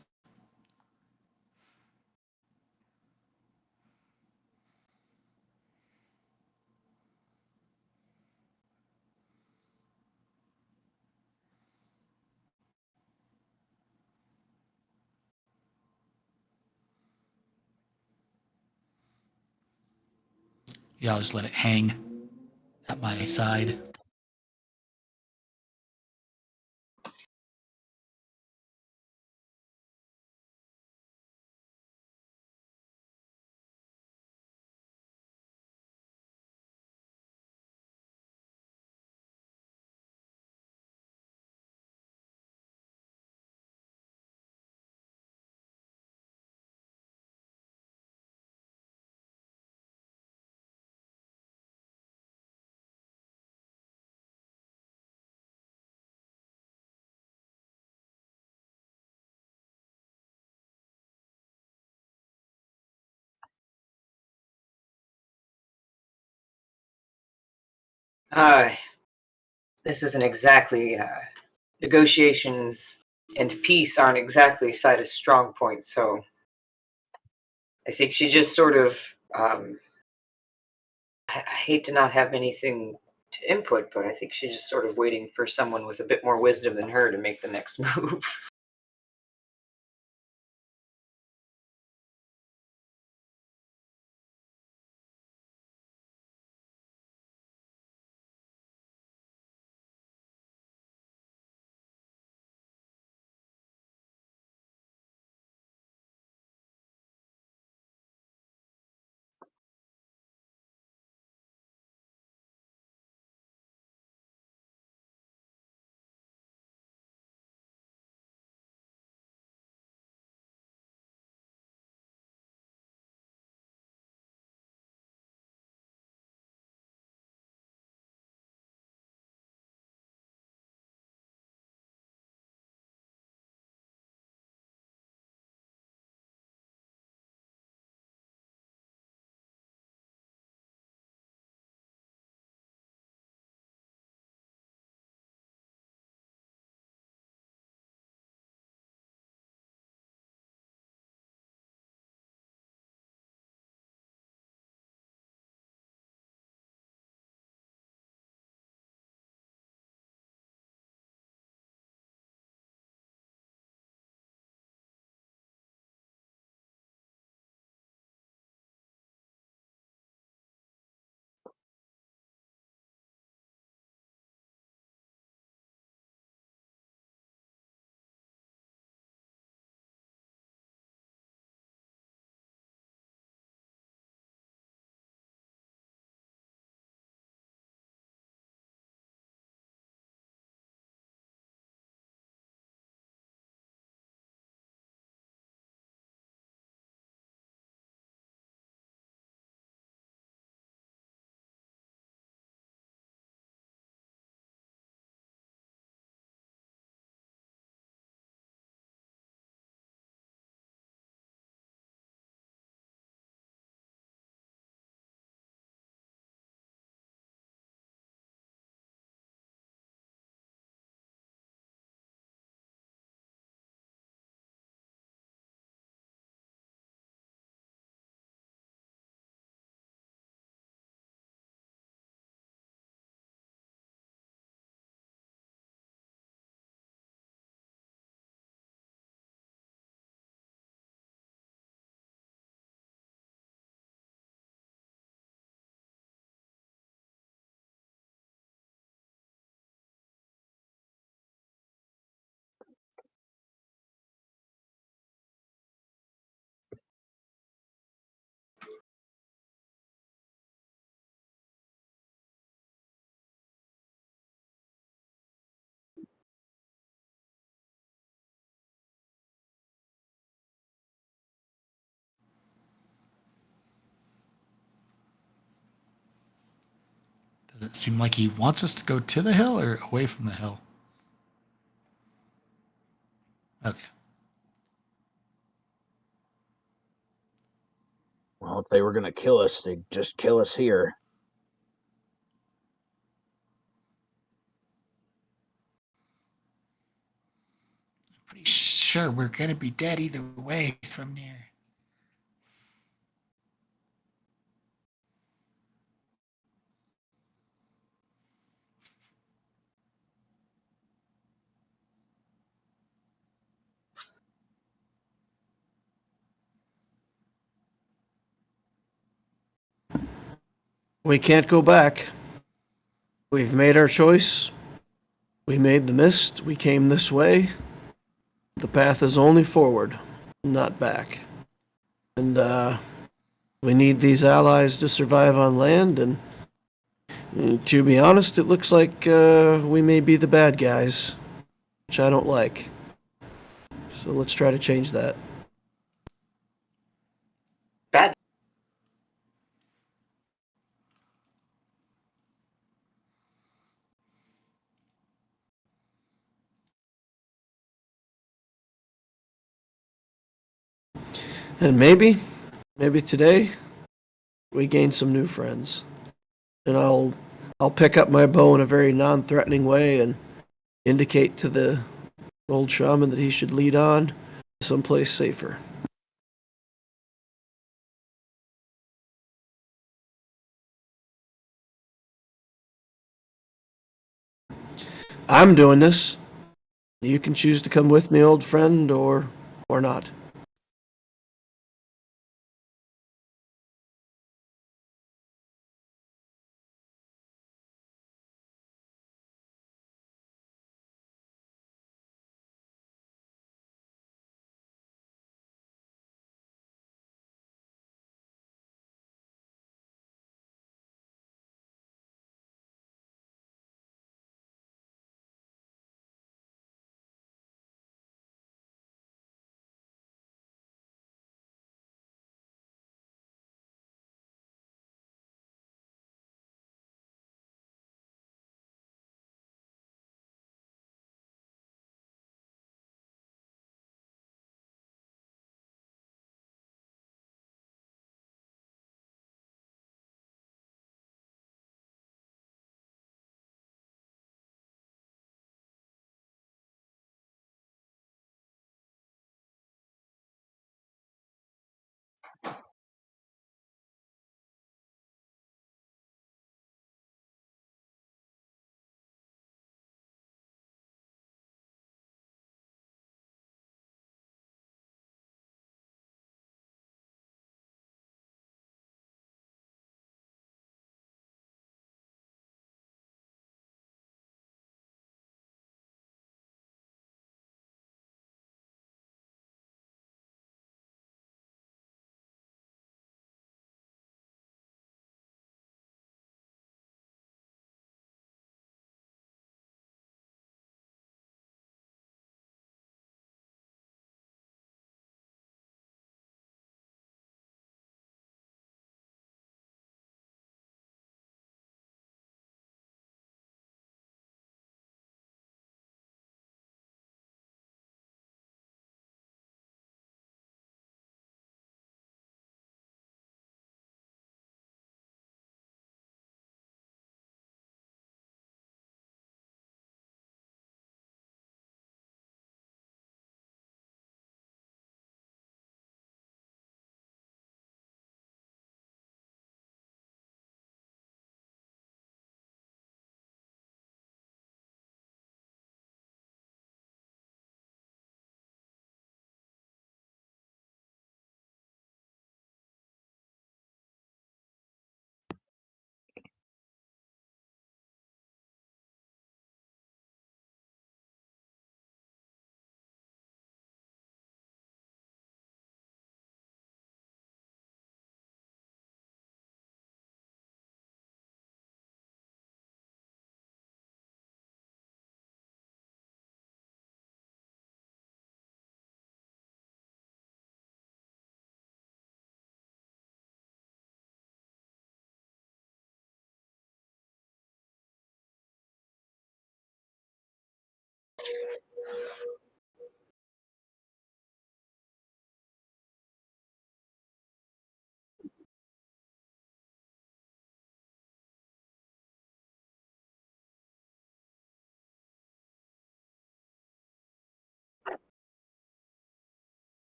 Yeah, I'll just let it hang at my side. uh, this isn't exactly negotiations and peace aren't exactly Saida's strong point. So I think she just sort of. I hate to not have anything to input, but I think she's just sort of waiting for someone with a bit more wisdom than her to make the next move. Does it seem like he wants us to go to the hill or away from the hill? Okay. Well, if they were going to kill us, they'd just kill us here. Pretty sure we're going to be dead either way from near. We can't go back. We've made our choice. We made the mist. We came this way. The path is only forward, not back. And we need these allies to survive on land. And to be honest, it looks like we may be the bad guys, which I don't like. So let's try to change that. Bad. And maybe today we gain some new friends. And I'll pick up my bow in a very non-threatening way and indicate to the old shaman that he should lead on someplace safer. I'm doing this. You can choose to come with me, old friend, or not.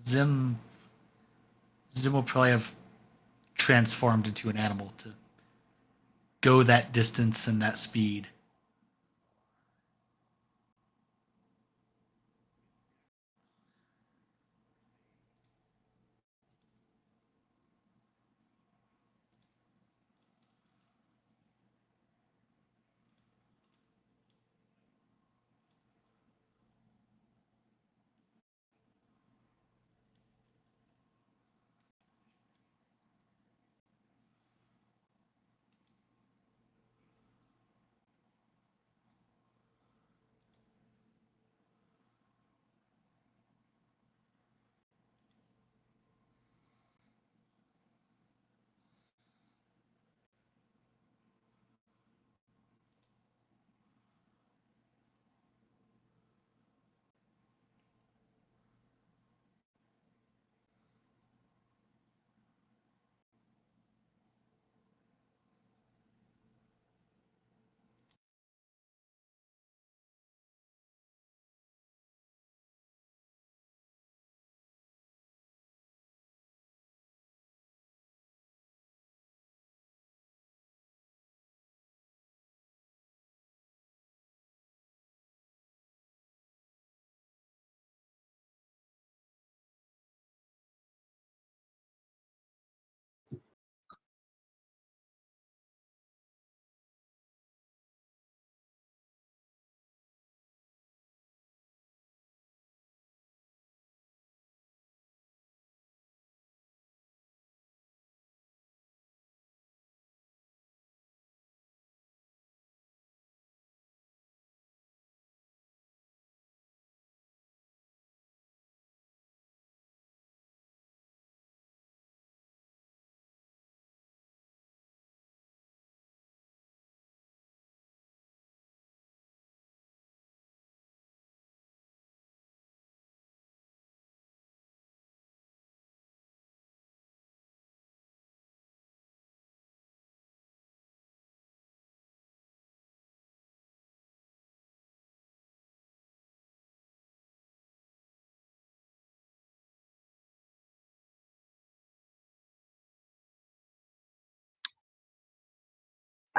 Zim will probably have transformed into an animal to go that distance and that speed.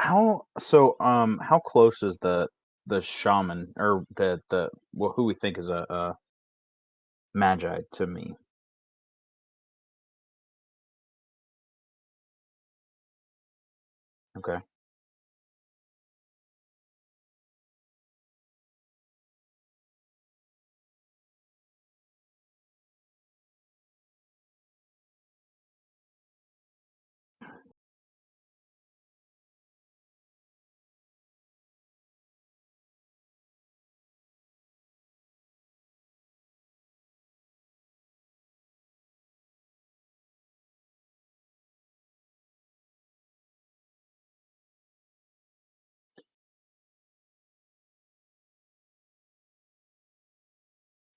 How close is the shaman or the well who we think is a magi to me? Okay.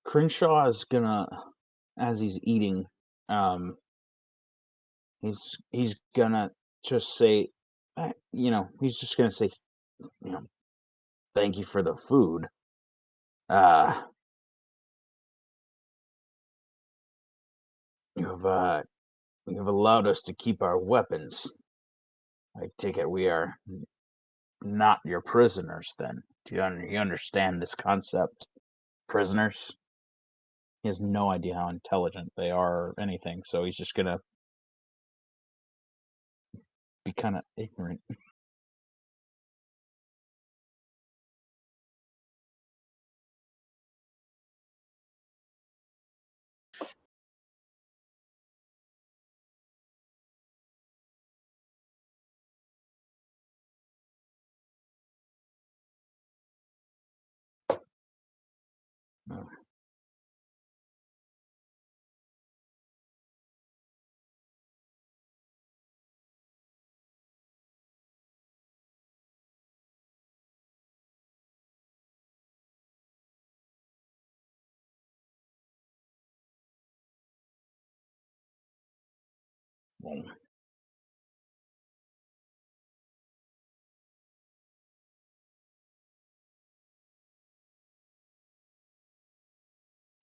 Crenshaw is gonna, as he's eating, um, he's gonna just say, he's just gonna say, you know, thank you for the food. Uh, you have you have allowed us to keep our weapons. I take it we are not your prisoners. Then do you understand this concept? Prisoners. He has no idea how intelligent they are or anything, so he's just gonna be kind of ignorant.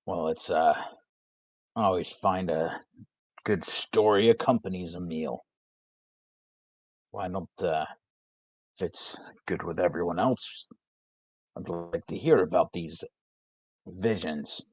Well, it's I always find a good story accompanies a meal. Why don't, if it's good with everyone else, I'd like to hear about these visions.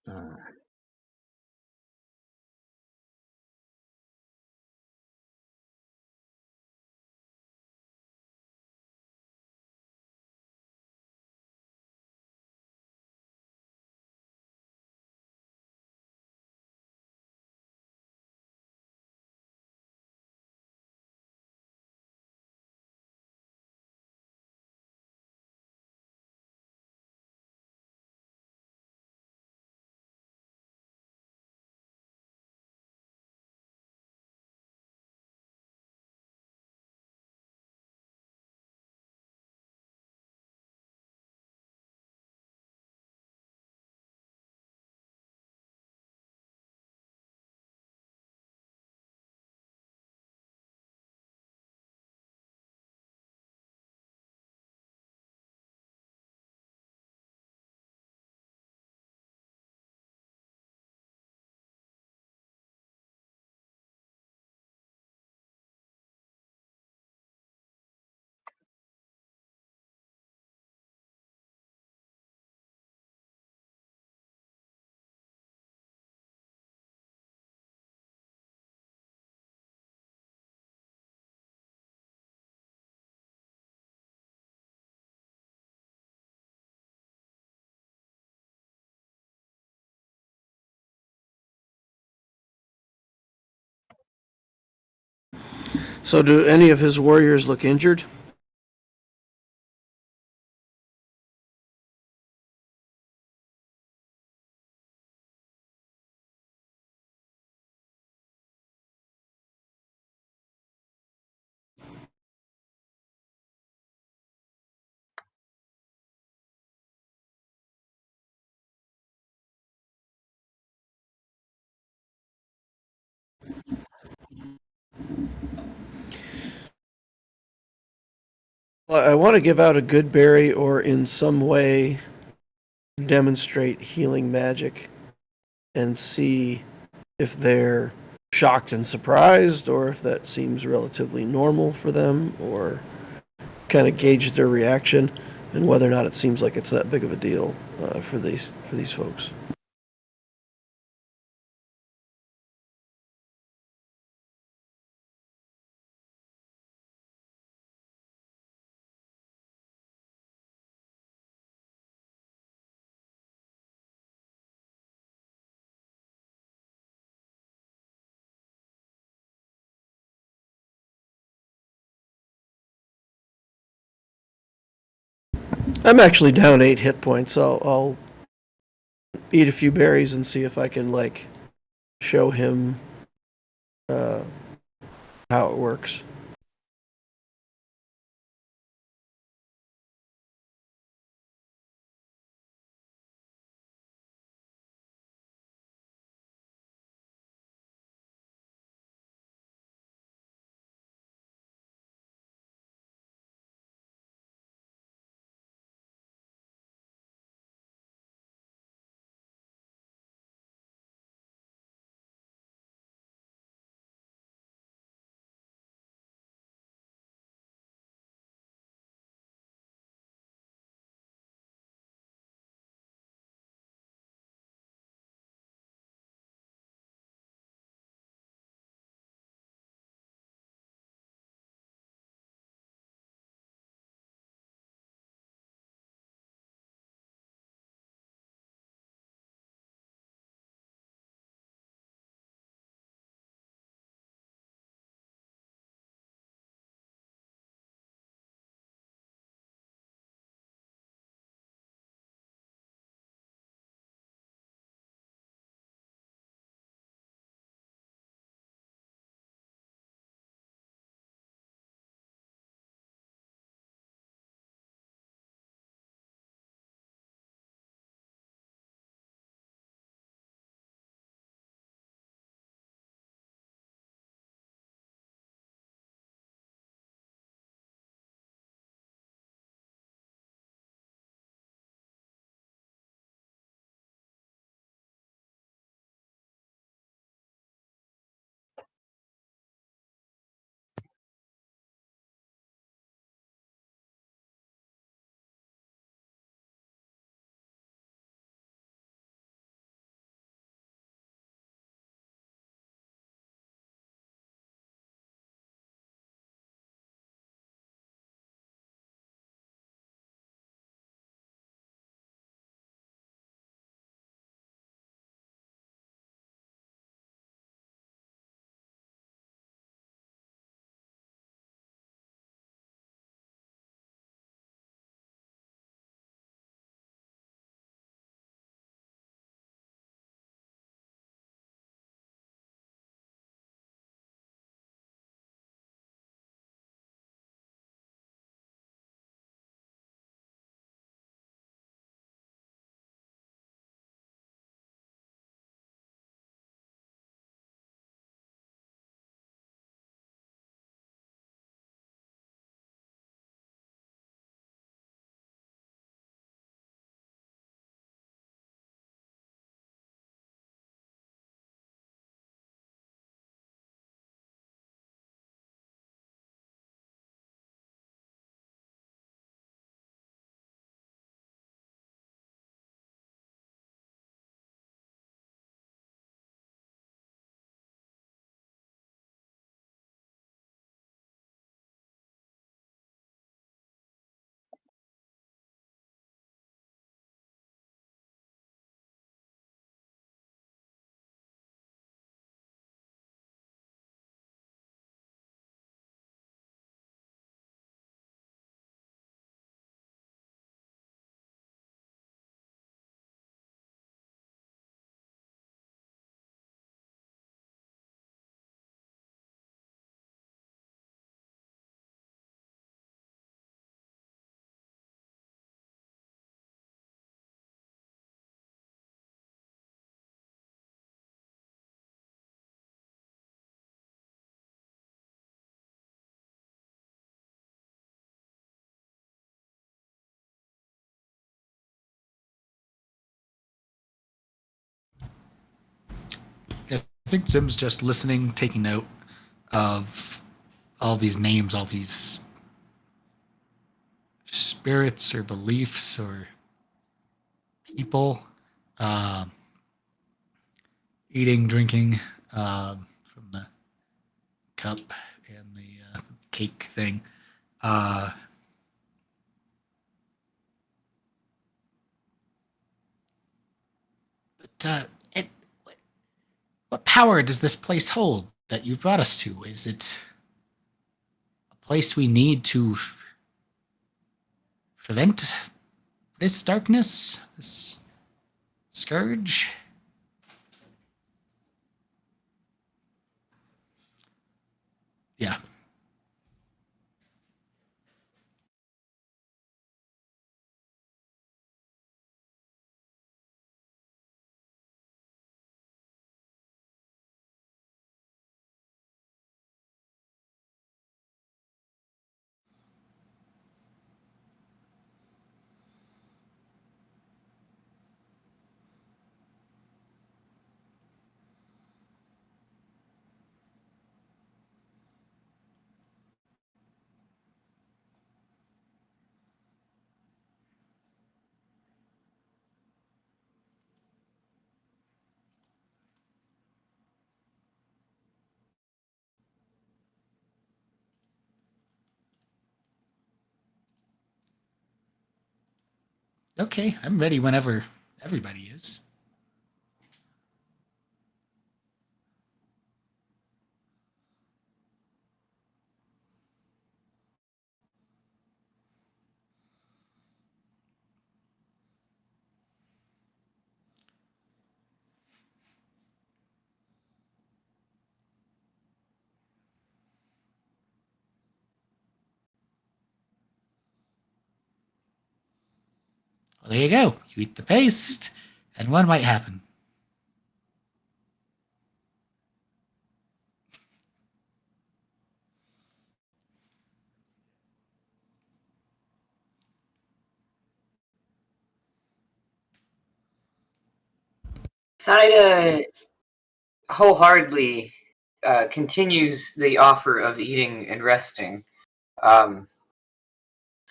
Uh, So, do any of his warriors look injured? Well, I want to give out a good berry or in some way demonstrate healing magic and see if they're shocked and surprised or if that seems relatively normal for them or kind of gauge their reaction and whether or not it seems like it's that big of a deal for these folks. I'm actually down 8 hit points. I'll eat a few berries and see if I can like show him how it works. I think Zim's just listening, taking note of all these names, all these spirits or beliefs or people, um, eating, drinking from the cup and the cake thing. Uh, but what power does this place hold that you've brought us to? Is it a place we need to prevent this darkness, this scourge. Yeah. Okay, I'm ready whenever everybody is. Well, there you go. You eat the paste, and what might happen? Saida wholeheartedly continues the offer of eating and resting. Um,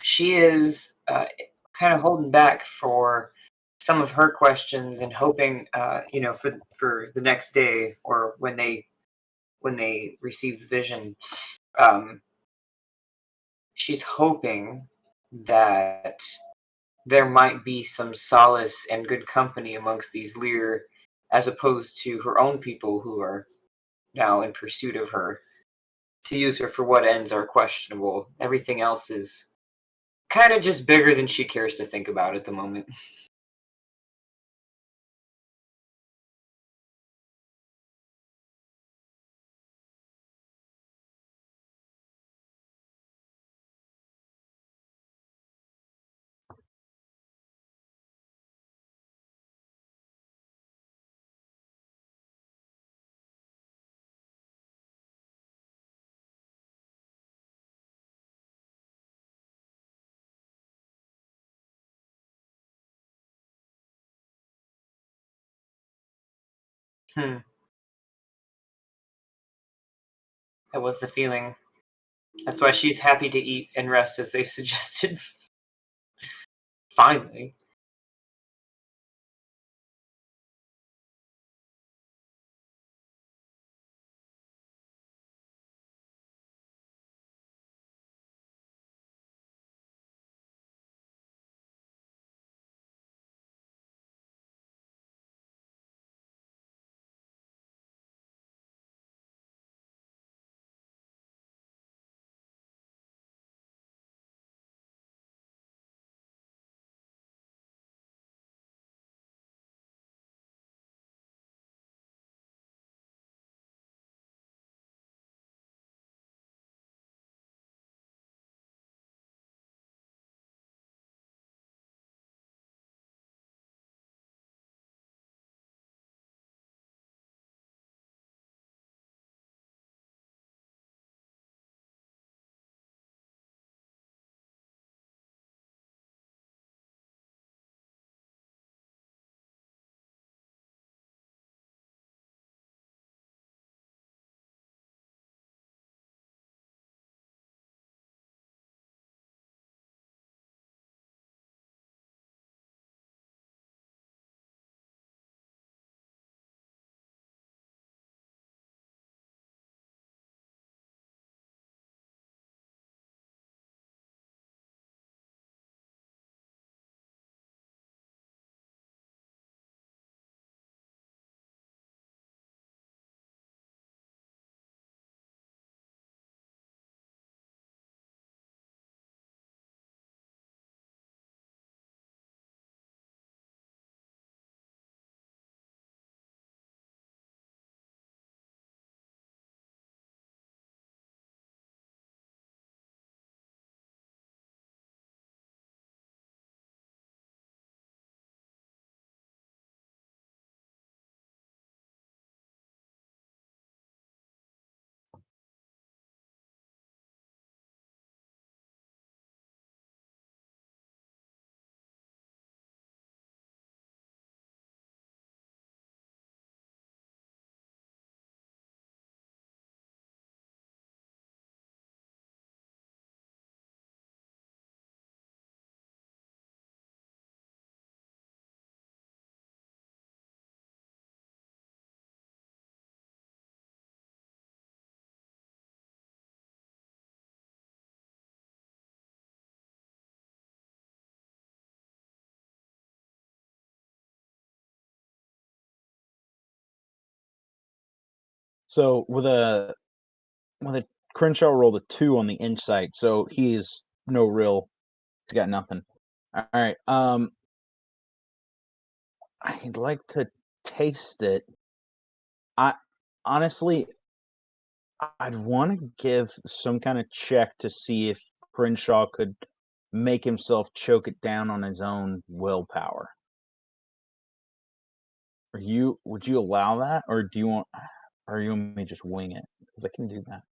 she is kind of holding back for some of her questions and hoping, for the next day or when they receive vision. Um, she's hoping that there might be some solace and good company amongst these Lear, as opposed to her own people who are now in pursuit of her to use her for what ends are questionable. Everything else is kind of just bigger than she cares to think about at the moment. Hmm. That was the feeling. That's why she's happy to eat and rest as they suggested. Finally. So with a Crenshaw rolled a 2 on the insight, so he is no real. He's got nothing. All right. I'd like to taste it. I honestly, I'd want to give some kind of check to see if Crenshaw could make himself choke it down on his own willpower. Would you allow that, or do you want, or you want me to just wing it? Because I can do that.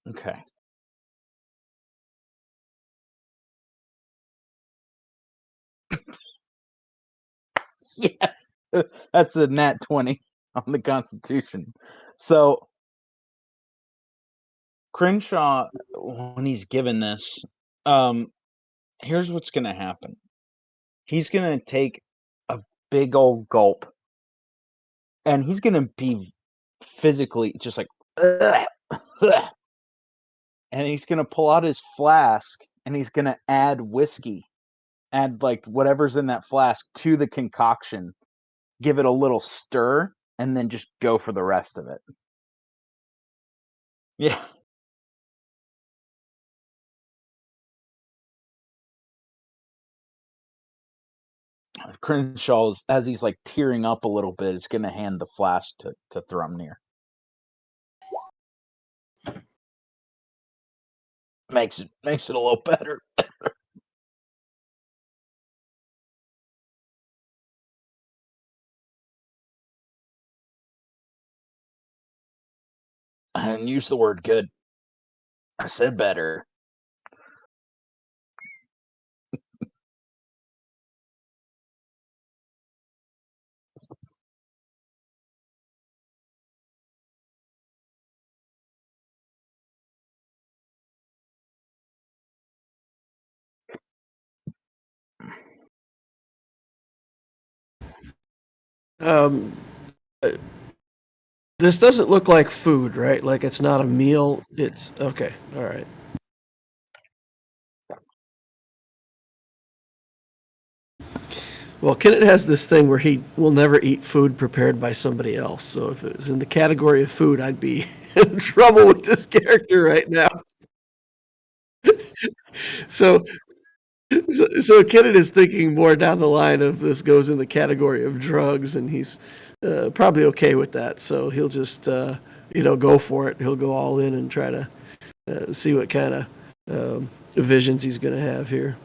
Okay. Yes, that's a nat 20 on the Constitution. So Crenshaw, when he's given this, um, here's what's gonna happen. He's gonna take a big old gulp, and he's gonna be physically just like, "Ugh, ugh," and he's gonna pull out his flask, and he's gonna add whiskey, add like whatever's in that flask to the concoction, give it a little stir, and then just go for the rest of it. Yeah. Crenshaw, as he's like tearing up a little bit, is going to hand the flask to Thrumnir. Makes it a little better. I didn't use the word good. I said better. Um, uh, this doesn't look like food, right? Like it's not a meal. It's okay. All right. Well, Kenneth has this thing where he will never eat food prepared by somebody else. So if it was in the category of food, I'd be in trouble with this character right now. So, so Kenneth is thinking more down the line of this goes in the category of drugs, and he's probably okay with that. So he'll just go for it. He'll go all in and try to see what kind of visions he's going to have here.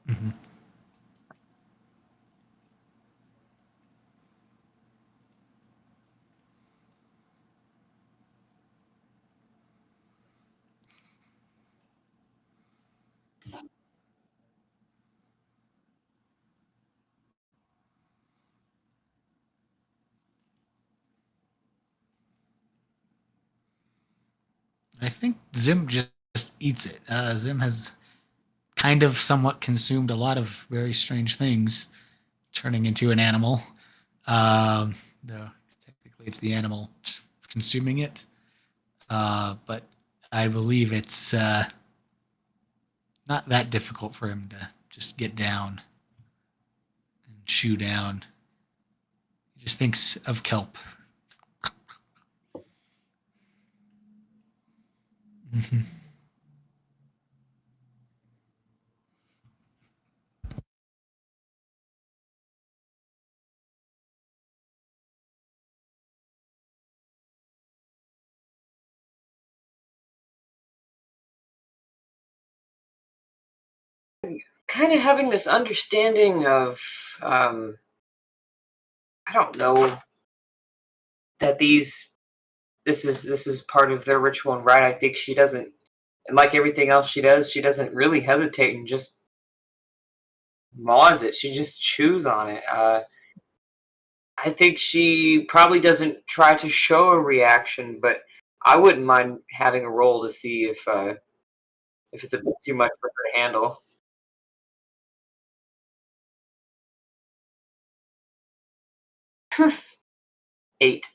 Mm-hmm. I think Zim just eats it. Zim has kind of somewhat consumed a lot of very strange things, turning into an animal. Though technically it's the animal consuming it. But I believe it's not that difficult for him to just get down and chew down. He just thinks of kelp. Mhm. Kind of having this understanding of, um, I don't know, that this is part of their ritual and rite. I think she doesn't, and like everything else she doesn't really hesitate and just maws it. She just chews on it. I think she probably doesn't try to show a reaction, but I wouldn't mind having a roll to see if it's a bit too much for her to handle. 8.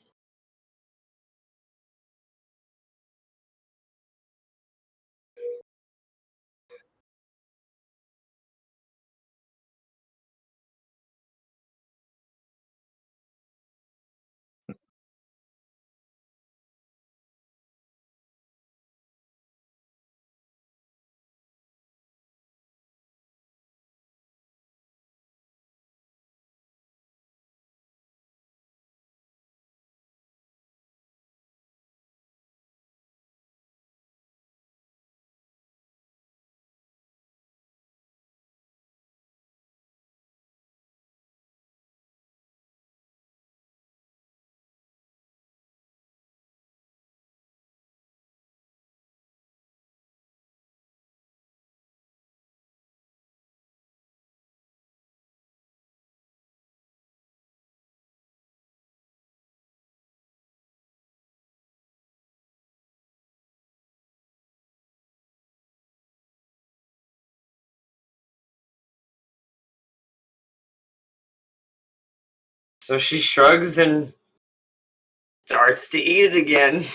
So she shrugs and starts to eat it again.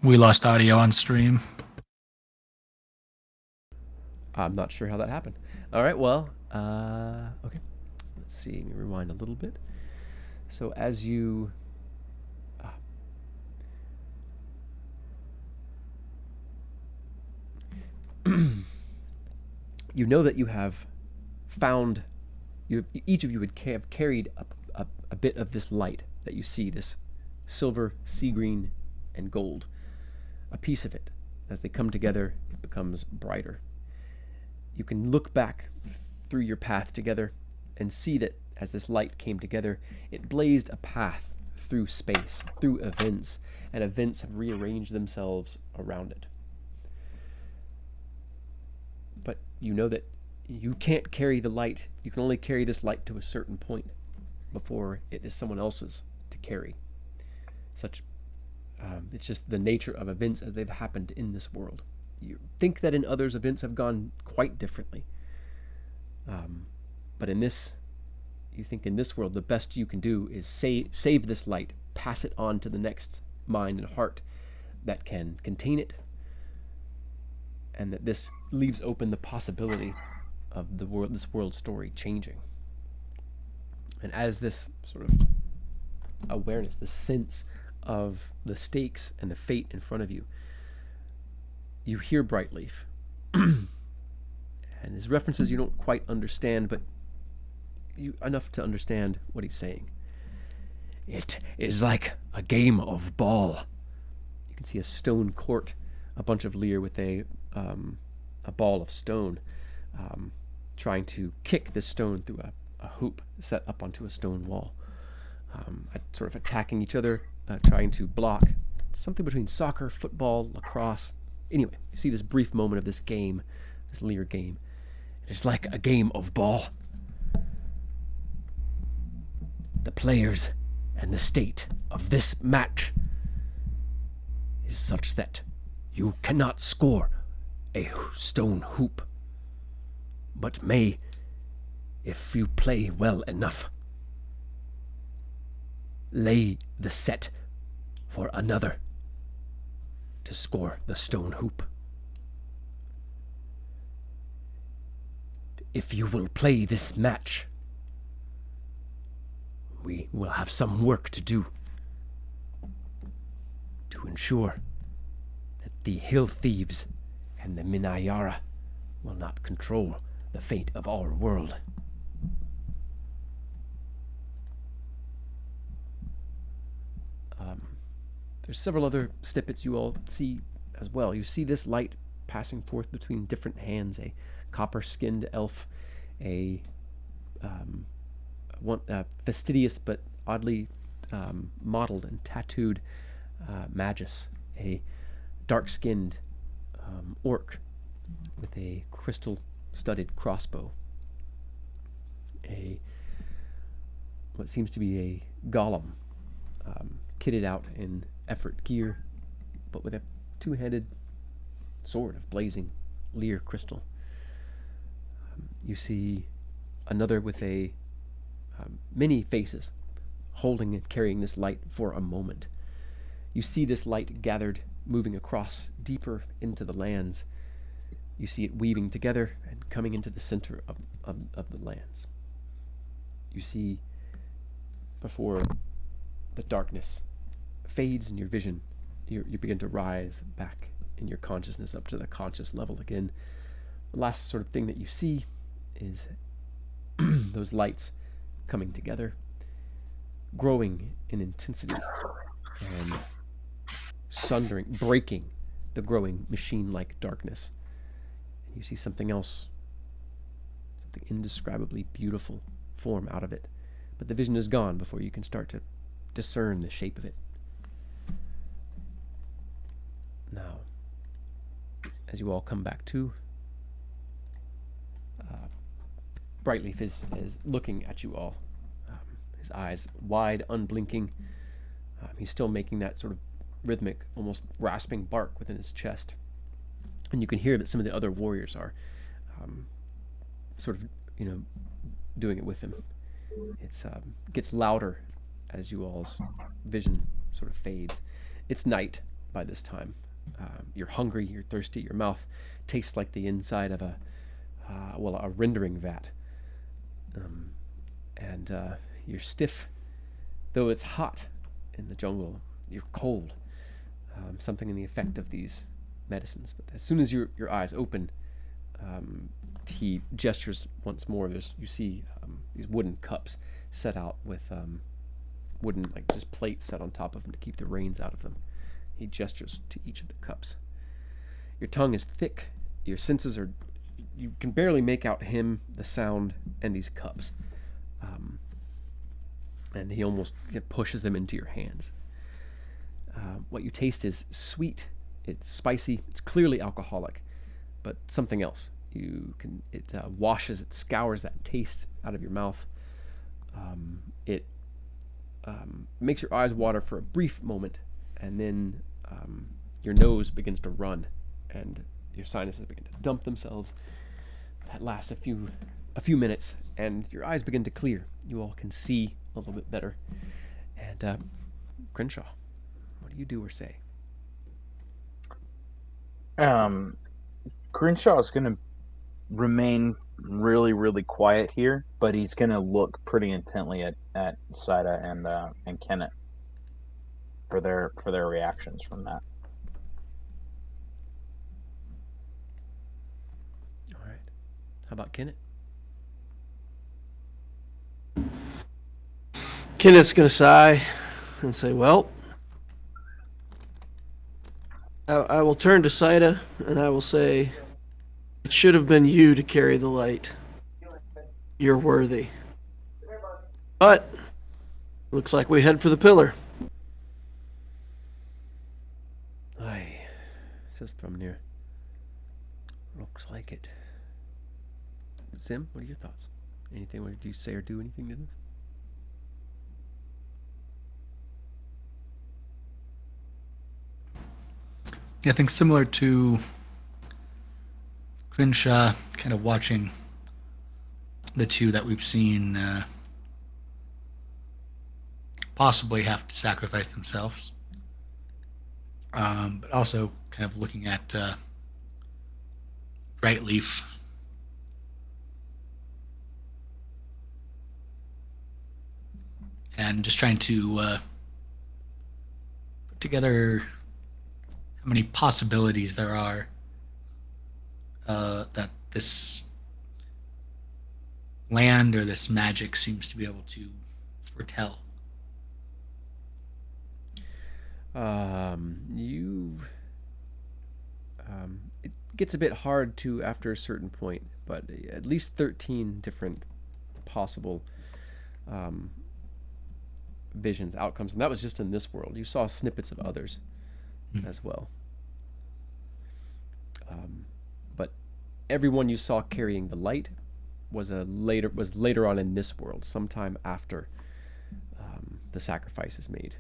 We lost audio on stream. I'm not sure how that happened. All right, well, okay. Let's see. Let me rewind a little bit. So as you you know that you have found each of you would have carried a bit of this light that you see, this silver, sea green, and gold. A piece of it. As they come together, it becomes brighter. You can look back through your path together and see that as this light came together, it blazed a path through space, through events, and events have rearranged themselves around it. But you know that you can't carry the light. You can only carry this light to a certain point before it is someone else's to carry. It's just the nature of events as they've happened in this world. You think that in others, events have gone quite differently. But in this, you think in this world, the best you can do is save this light, pass it on to the next mind and heart that can contain it, and that this leaves open the possibility of this world story changing. And as this sort of awareness, the sense of the stakes and the fate in front of you, you hear Brightleaf. And his references you don't quite understand, but enough to understand what he's saying. It is like a game of ball. You can see a stone court, a bunch of Lear with a ball of stone, trying to kick this stone through a hoop set up onto a stone wall. Sort of attacking each other, trying to block. It's something between soccer, football, lacrosse. Anyway, you see this brief moment of this game, this Lear game. It's like a game of ball. The players and the state of this match is such that you cannot score a stone hoop, but may, if you play well enough, lay the set for another to score the stone hoop. If you will play this match, we will have some work to do to ensure that the hill thieves and the Minayara will not control the fate of our world. There's several other snippets you all see as well. You see this light passing forth between different hands, a copper-skinned elf, a fastidious but oddly modeled and tattooed magus, a dark-skinned orc with a crystal-studded crossbow, what seems to be a golem, kitted out in effort gear, but with a two-handed sword of blazing Lear crystal. You see another with many faces, holding and carrying this light for a moment. You see this light gathered, moving across deeper into the lands. You see it weaving together and coming into the center of the lands. You see, before the darkness fades in your vision, you begin to rise back in your consciousness up to the conscious level again. The last sort of thing that you see is those lights coming together, growing in intensity and sundering, breaking the growing machine-like darkness. And you see something else, something indescribably beautiful form out of it. But the vision is gone before you can start to discern the shape of it. Now, as you all come back to, Brightleaf is looking at you all, his eyes wide, unblinking. He's still making that sort of rhythmic, almost rasping bark within his chest. And you can hear that some of the other warriors are sort of, doing it with him. It gets louder as you all's vision sort of fades. It's night by this time. You're hungry, you're thirsty, your mouth tastes like the inside of a rendering vat. And you're stiff, though it's hot in the jungle. You're cold. Something in the effect of these medicines. But as soon as your eyes open, he gestures once more. You see these wooden cups set out with wooden, like just plates set on top of them to keep the rains out of them. He gestures to each of the cups. Your tongue is thick. Your senses are. You can barely make out him, the sound, and these cups. And he almost pushes them into your hands. What you taste is sweet. It's spicy. It's clearly alcoholic, but something else. It washes, it scours that taste out of your mouth. It makes your eyes water for a brief moment, and then your nose begins to run, and your sinuses begin to dump themselves. That lasts a few minutes, and your eyes begin to clear. You all can see a little bit better. And Crenshaw, what do you do or say? Crenshaw is going to remain really, really quiet here, but he's going to look pretty intently at Saida and Kenneth for their reactions from that. All right. How about Kenneth? Kenneth's going to sigh and say, well, I will turn to Saida and I will say, it should have been you to carry the light. You're worthy. But looks like we head for the pillar. Aye, says Thrumnir. Looks like it. Sim, what are your thoughts? Anything? What did you say or do anything to this? I think similar to Crenshaw, kind of watching the two that we've seen possibly have to sacrifice themselves, but also kind of looking at Brightleaf. And just trying to put together how many possibilities there are that this land or this magic seems to be able to foretell. It gets a bit hard to after a certain point, but at least 13 different possible visions, outcomes, and that was just in this world. You saw snippets of others as well. But everyone you saw carrying the light was later on in this world, sometime after the sacrifice is made.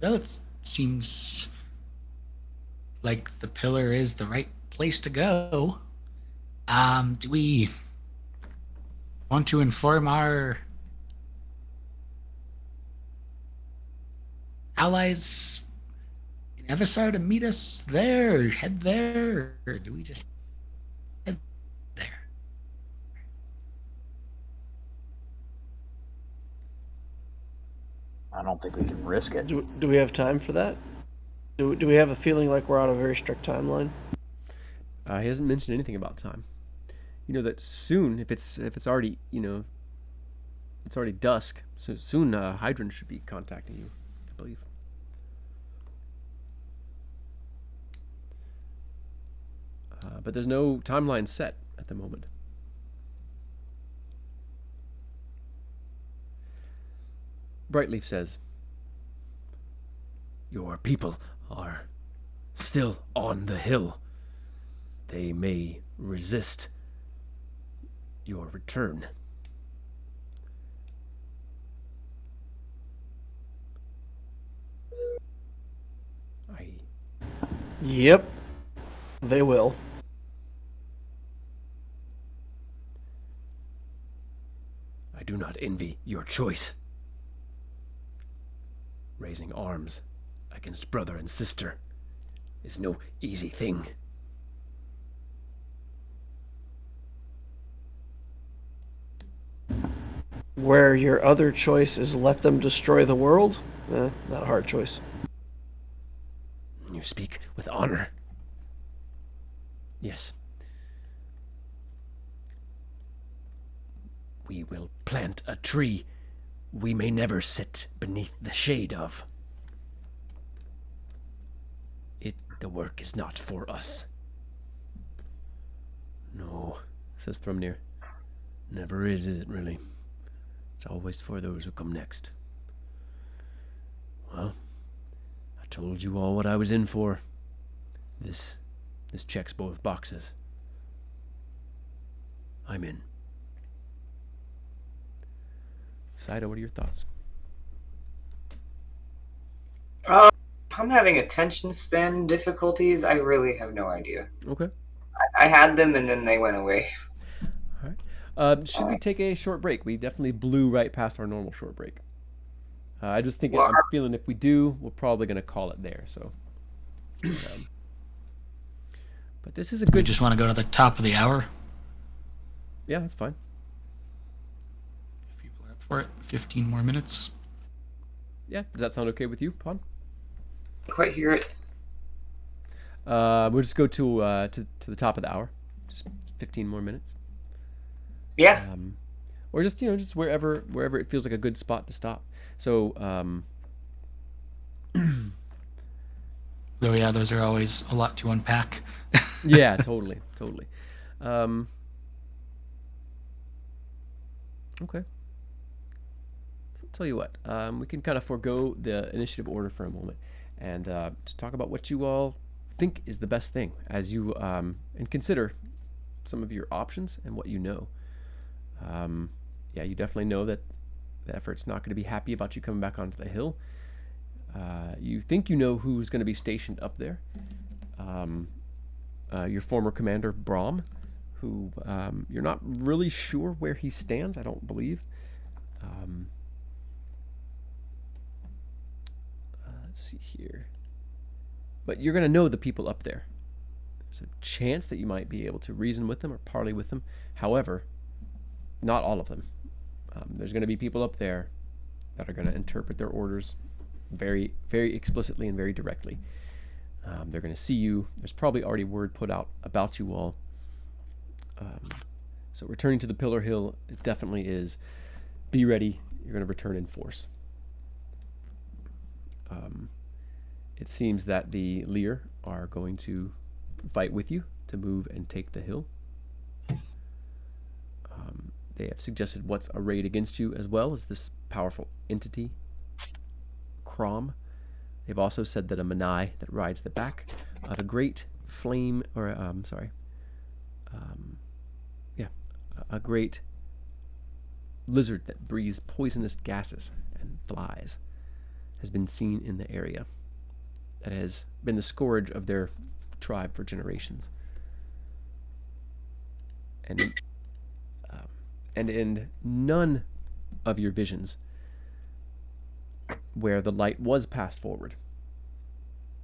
Well, it seems like the pillar is the right place to go. Do we want to inform our allies in Evisar to meet us there, or head there, or do we just head there? I don't think we can risk it. Do we have time for that? Do we have a feeling like we're on a very strict timeline? He hasn't mentioned anything about time. You know that soon, if it's already, it's already dusk, so soon Hydron should be contacting you, I believe. But there's no timeline set at the moment. Brightleaf says, "Your people are still on the hill. They may resist your return." Yep, they will. I do not envy your choice. Raising arms against brother and sister is no easy thing. Where your other choice is let them destroy the world? Not a hard choice. You speak with honor. Yes. We will plant a tree we may never sit beneath the shade of. The work is not for us. No, says Thrumnir. Never is it really? It's always for those who come next. Well, I told you all what I was in for. This checks both boxes. I'm in. Saida, what are your thoughts? I'm having attention span difficulties. I really have no idea. Okay. I had them and then they went away. All right. Should we take a short break? We definitely blew right past our normal short break. I just think I'm feeling if we do, we're probably going to call it there. So, but this is a good. We just want to go to the top of the hour. Yeah, that's fine. If people are up for it, 15 more minutes. Yeah, does that sound okay with you, Pon? Quite hear it. We'll just go to the top of the hour, just 15 more minutes. Yeah. Or just just wherever it feels like a good spot to stop. So. Though yeah, those are always a lot to unpack. Yeah, totally. Okay. So I'll tell you what. We can kind of forego the initiative order for a moment and just talk about what you all think is the best thing as you and consider some of your options and what you know. Yeah, you definitely know that the effort's not going to be happy about you coming back onto the hill. You think you know who's going to be stationed up there. Your former commander, Brahm, who you're not really sure where he stands, I don't believe. Let's see here. But you're going to know the people up there. There's a chance that you might be able to reason with them or parley with them. However, not all of them. There's going to be people up there that are going to interpret their orders very, very explicitly and very directly. They're going to see you. There's probably already word put out about you all. So returning to the Pillar Hill, it definitely is. Be ready. You're going to return in force. It seems that the Lear are going to fight with you to move and take the hill. They have suggested what's arrayed against you as well as this powerful entity, Crom. They've also said that a Manai that rides the back of a great flame, or a great lizard that breathes poisonous gases and flies has been seen in the area. That has been the scourge of their tribe for generations. And in none of your visions where the light was passed forward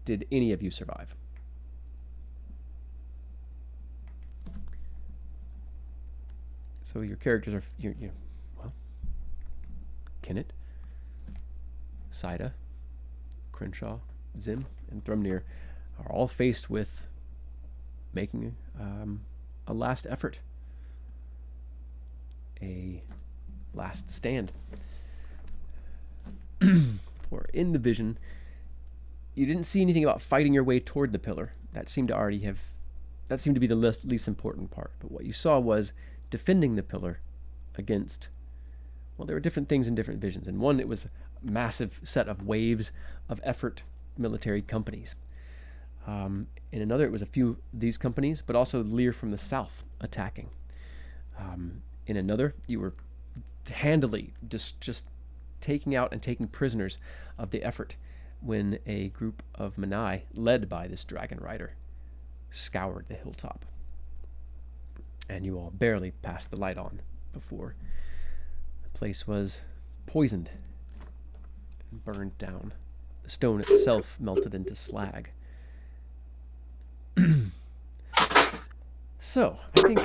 did any of you survive. So your characters are, Kennett, Saida, Crenshaw, Zim, and Thrumnir are all faced with making a last effort. A last stand. For in the vision, you didn't see anything about fighting your way toward the pillar. That seemed to be the least important part. But what you saw was defending the pillar against, well, there were different things in different visions. In one, it was a massive set of waves of effort military companies. In another, it was a few of these companies, but also Lear from the south attacking. In another, you were handily just taking out and taking prisoners of the effort when a group of Manai, led by this dragon rider, scoured the hilltop. And you all barely passed the light on before the place was poisoned and burned down. The stone itself melted into slag. So, I think,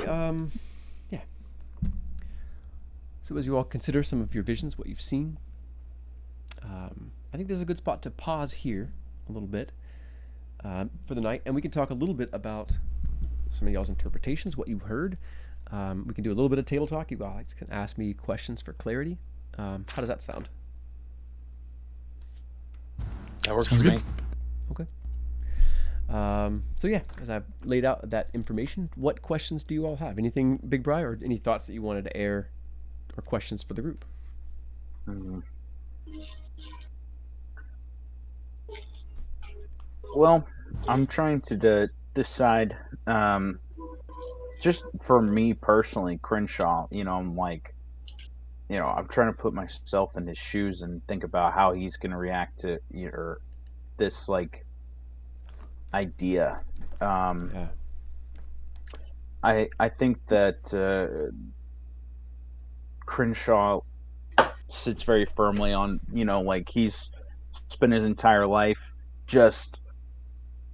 yeah. So as you all consider some of your visions, what you've seen, I think there's a good spot to pause here a little bit. for the night, and we can talk a little bit about some of y'all's interpretations, what you heard. We can do a little bit of table talk. You guys can ask me questions for clarity. How does that sound? That works Sounds for good. me. Okay. So yeah, as I've laid out that information, what questions do you all have? Anything, Big Bri, or any thoughts that you wanted to air, or questions for the group? Mhm. Well, I'm trying to decide. Just for me personally, Crenshaw. I'm like, I'm trying to put myself in his shoes and think about how he's going to react to this like idea. Um, Yeah. I think that Crenshaw sits very firmly on, like he's spent his entire life just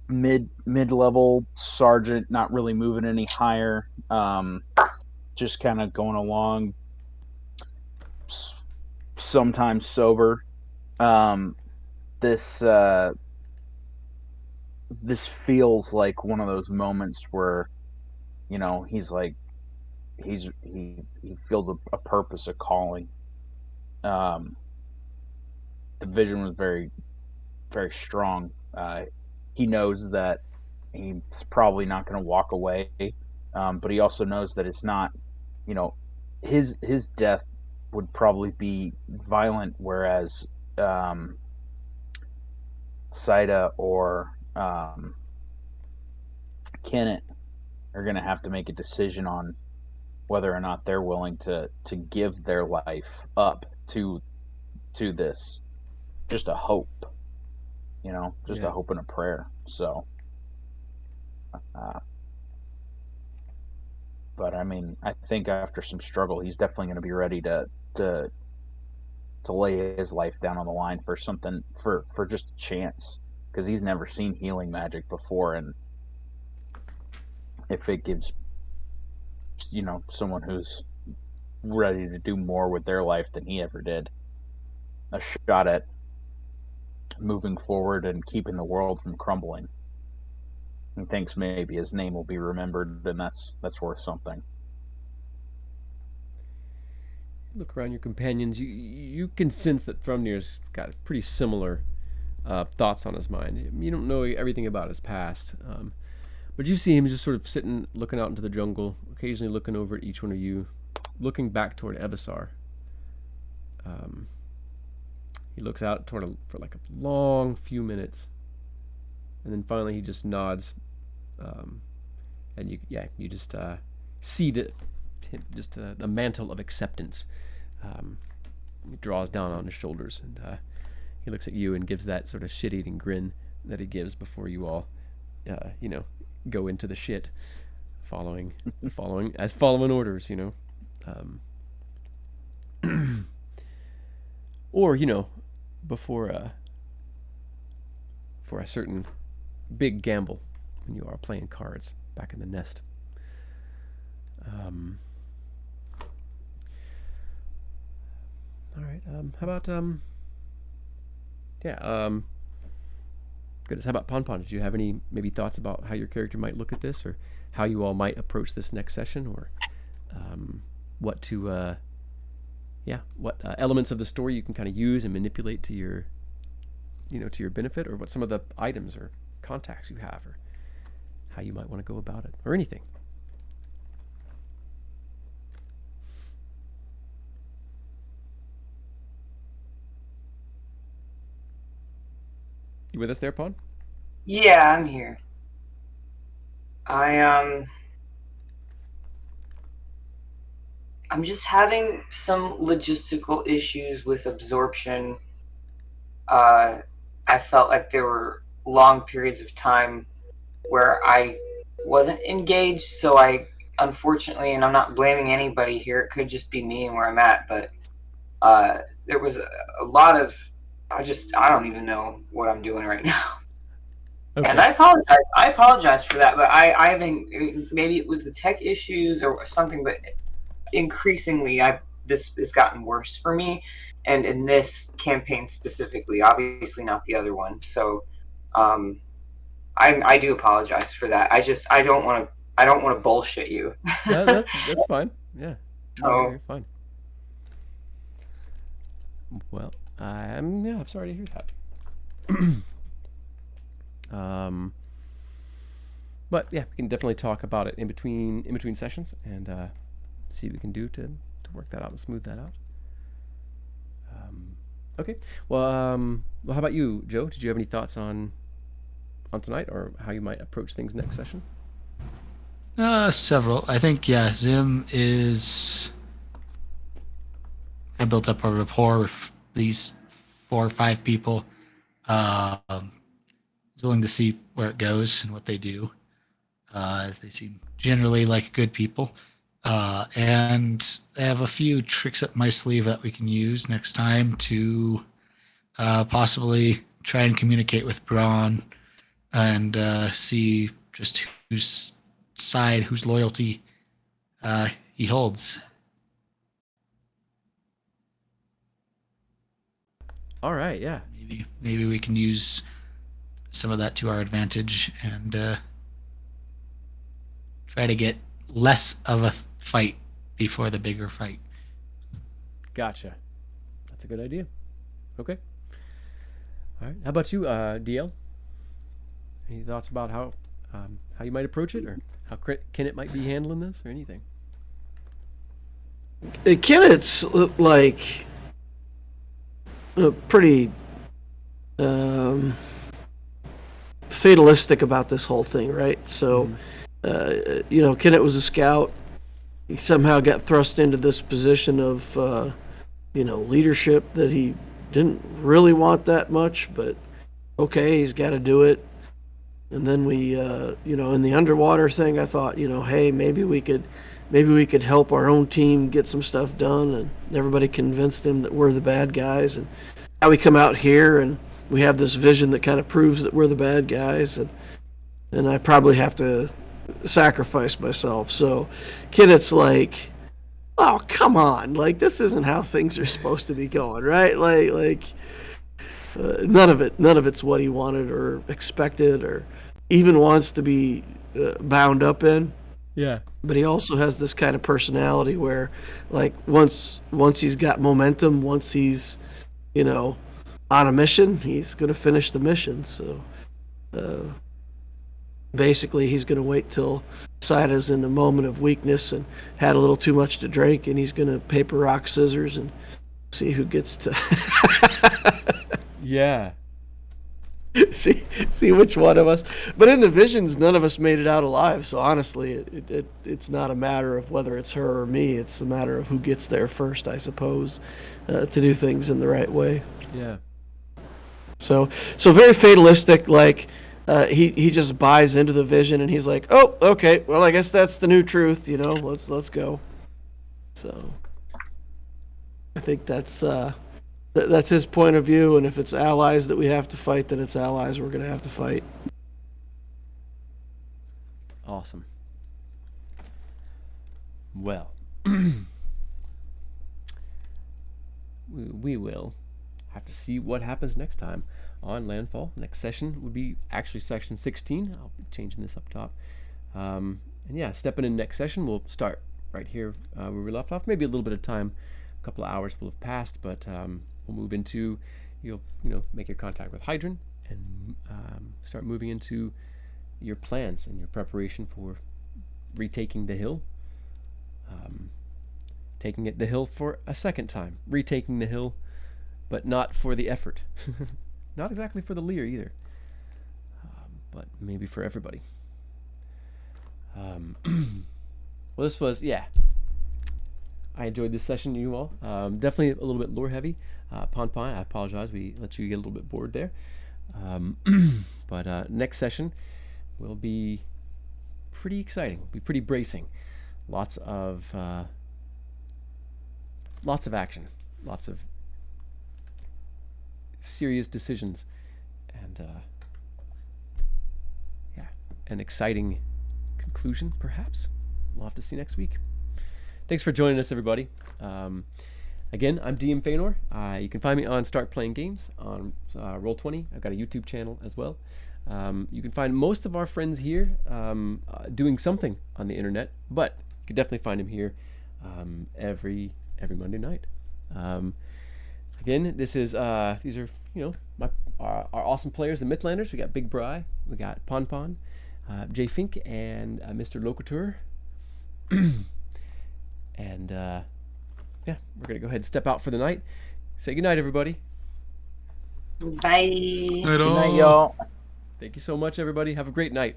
mid level sergeant, not really moving any higher, just kind of going along, sometimes sober. Um, this this feels like one of those moments where he's like he feels a purpose, a calling. Um, the vision was very very strong. He knows that he's probably not going to walk away, but he also knows that it's not, you know, his death would probably be violent, whereas Saida or Kennett are going to have to make a decision on whether or not they're willing to give their life up to this. Just a hope, just Yeah. a hope and a prayer. So, uh, but I mean, I think after some struggle, he's definitely going to be ready to to lay his life down on the line for something, for just a chance, because he's never seen healing magic before, and if it gives someone who's ready to do more with their life than he ever did a shot at moving forward and keeping the world from crumbling, he thinks maybe his name will be remembered, and that's worth something. Look around your companions. You can sense that Thrumnir's got pretty similar thoughts on his mind. You don't know everything about his past, but you see him just sort of sitting, looking out into the jungle, occasionally looking over at each one of you, looking back toward Evisar. Um, he looks out for like a long few minutes, and then finally he just nods, um, and you just see the mantle of acceptance. He draws down on his shoulders, and he looks at you and gives that sort of shit-eating grin that he gives before you all, go into the shit, following orders, or before for a certain big gamble when you are playing cards back in the nest. All right. How about yeah. Goodness. How about Pon Pon? Did you have any maybe thoughts about how your character might look at this, or how you all might approach this next session, or what to what elements of the story you can kind of use and manipulate to your to your benefit, or what some of the items or contacts you have, or how you might want to go about it, or anything. You with us there, Pon? Yeah, I'm here. I'm just having some logistical issues with absorption. I felt like there were long periods of time where I wasn't engaged, so I unfortunately, and I'm not blaming anybody here, it could just be me and where I'm at, but there was a lot of I don't even know what I'm doing right now. Okay. And I apologize. I apologize for that, but I haven't. Maybe it was the tech issues or something, but increasingly, this has gotten worse for me, and in this campaign specifically, obviously not the other one. So, um, I do apologize for that. I don't want to bullshit you. That's fine. Yeah. No, So you're fine. Well, I'm sorry to hear that. But yeah, we can definitely talk about it in between sessions and see what we can do to work that out and smooth that out. Okay. Well, how about you, Joe? Did you have any thoughts on tonight, or how you might approach things next session? Several. I think, yeah, Zim is kind of built up a rapport with these 4 or 5 people. He's willing to see where it goes and what they do, as they seem generally like good people. And I have a few tricks up my sleeve that we can use next time to possibly try and communicate with Braun and see just whose side, whose loyalty he holds. All right. Yeah. Maybe we can use some of that to our advantage and try to get less of a fight before the bigger fight. Gotcha. That's a good idea. Okay. All right. How about you, DL? Any thoughts about how you might approach it, or how Kenneth might be handling this, or anything? Kenneth's like pretty fatalistic about this whole thing, right? So, Kenneth was a scout. He somehow got thrust into this position of, leadership that he didn't really want that much, but okay, he's got to do it. And then we, in the underwater thing, I thought, hey, maybe we could help our own team get some stuff done, and everybody convinced him that we're the bad guys. And now we come out here and we have this vision that kind of proves that we're the bad guys, and I probably have to sacrifice myself. So Kenneth's like, oh, come on, like this isn't how things are supposed to be going, right? None of it's what he wanted or expected or even wants to be bound up in. Yeah. But he also has this kind of personality where, like, once he's got momentum, once he's, on a mission, he's going to finish the mission. So, basically, he's going to wait till Saida's in a moment of weakness and had a little too much to drink, and he's going to paper, rock, scissors and see who gets to Yeah. see which one of us. But in the visions, none of us made it out alive. So honestly, it's not a matter of whether it's her or me. It's a matter of who gets there first, I suppose, to do things in the right way. Yeah. So very fatalistic. Like he just buys into the vision, and he's like, oh, okay, well, I guess that's the new truth. Let's go. So I think that's his point of view, and if it's allies that we have to fight, then it's allies we're going to have to fight. Awesome. Well, we will have to see what happens next time on Landfall. Next session would be actually section 16. I'll be changing this up top. And yeah, stepping in next session, we'll start right here where we left off. Maybe a little bit of time, a couple of hours will have passed, but we'll move into, you'll make your contact with Hydron and start moving into your plans and your preparation for retaking the hill, taking the hill for a second time, retaking the hill, but not for the effort, not exactly for the Lear either, but maybe for everybody. Well, this was, I enjoyed this session, you all. Definitely a little bit lore heavy. Pon, I apologize. We let you get a little bit bored there. But next session will be pretty exciting. Will be pretty bracing. Lots of action. Lots of serious decisions, and an exciting conclusion, perhaps. We'll have to see next week. Thanks for joining us, everybody. Again, I'm DM Feanor. You can find me on Start Playing Games on Roll20. I've got a YouTube channel as well. You can find most of our friends here doing something on the internet, but you can definitely find them here every Monday night. Again, these are our awesome players, the Mythlanders. We got Big Bry, we got Pon Pon, Jay Fink, and Mr. Locateur. And yeah, we're gonna go ahead and step out for the night. Say goodnight, everybody. Bye. Good Good night, y'all. Thank you so much, everybody. Have a great night.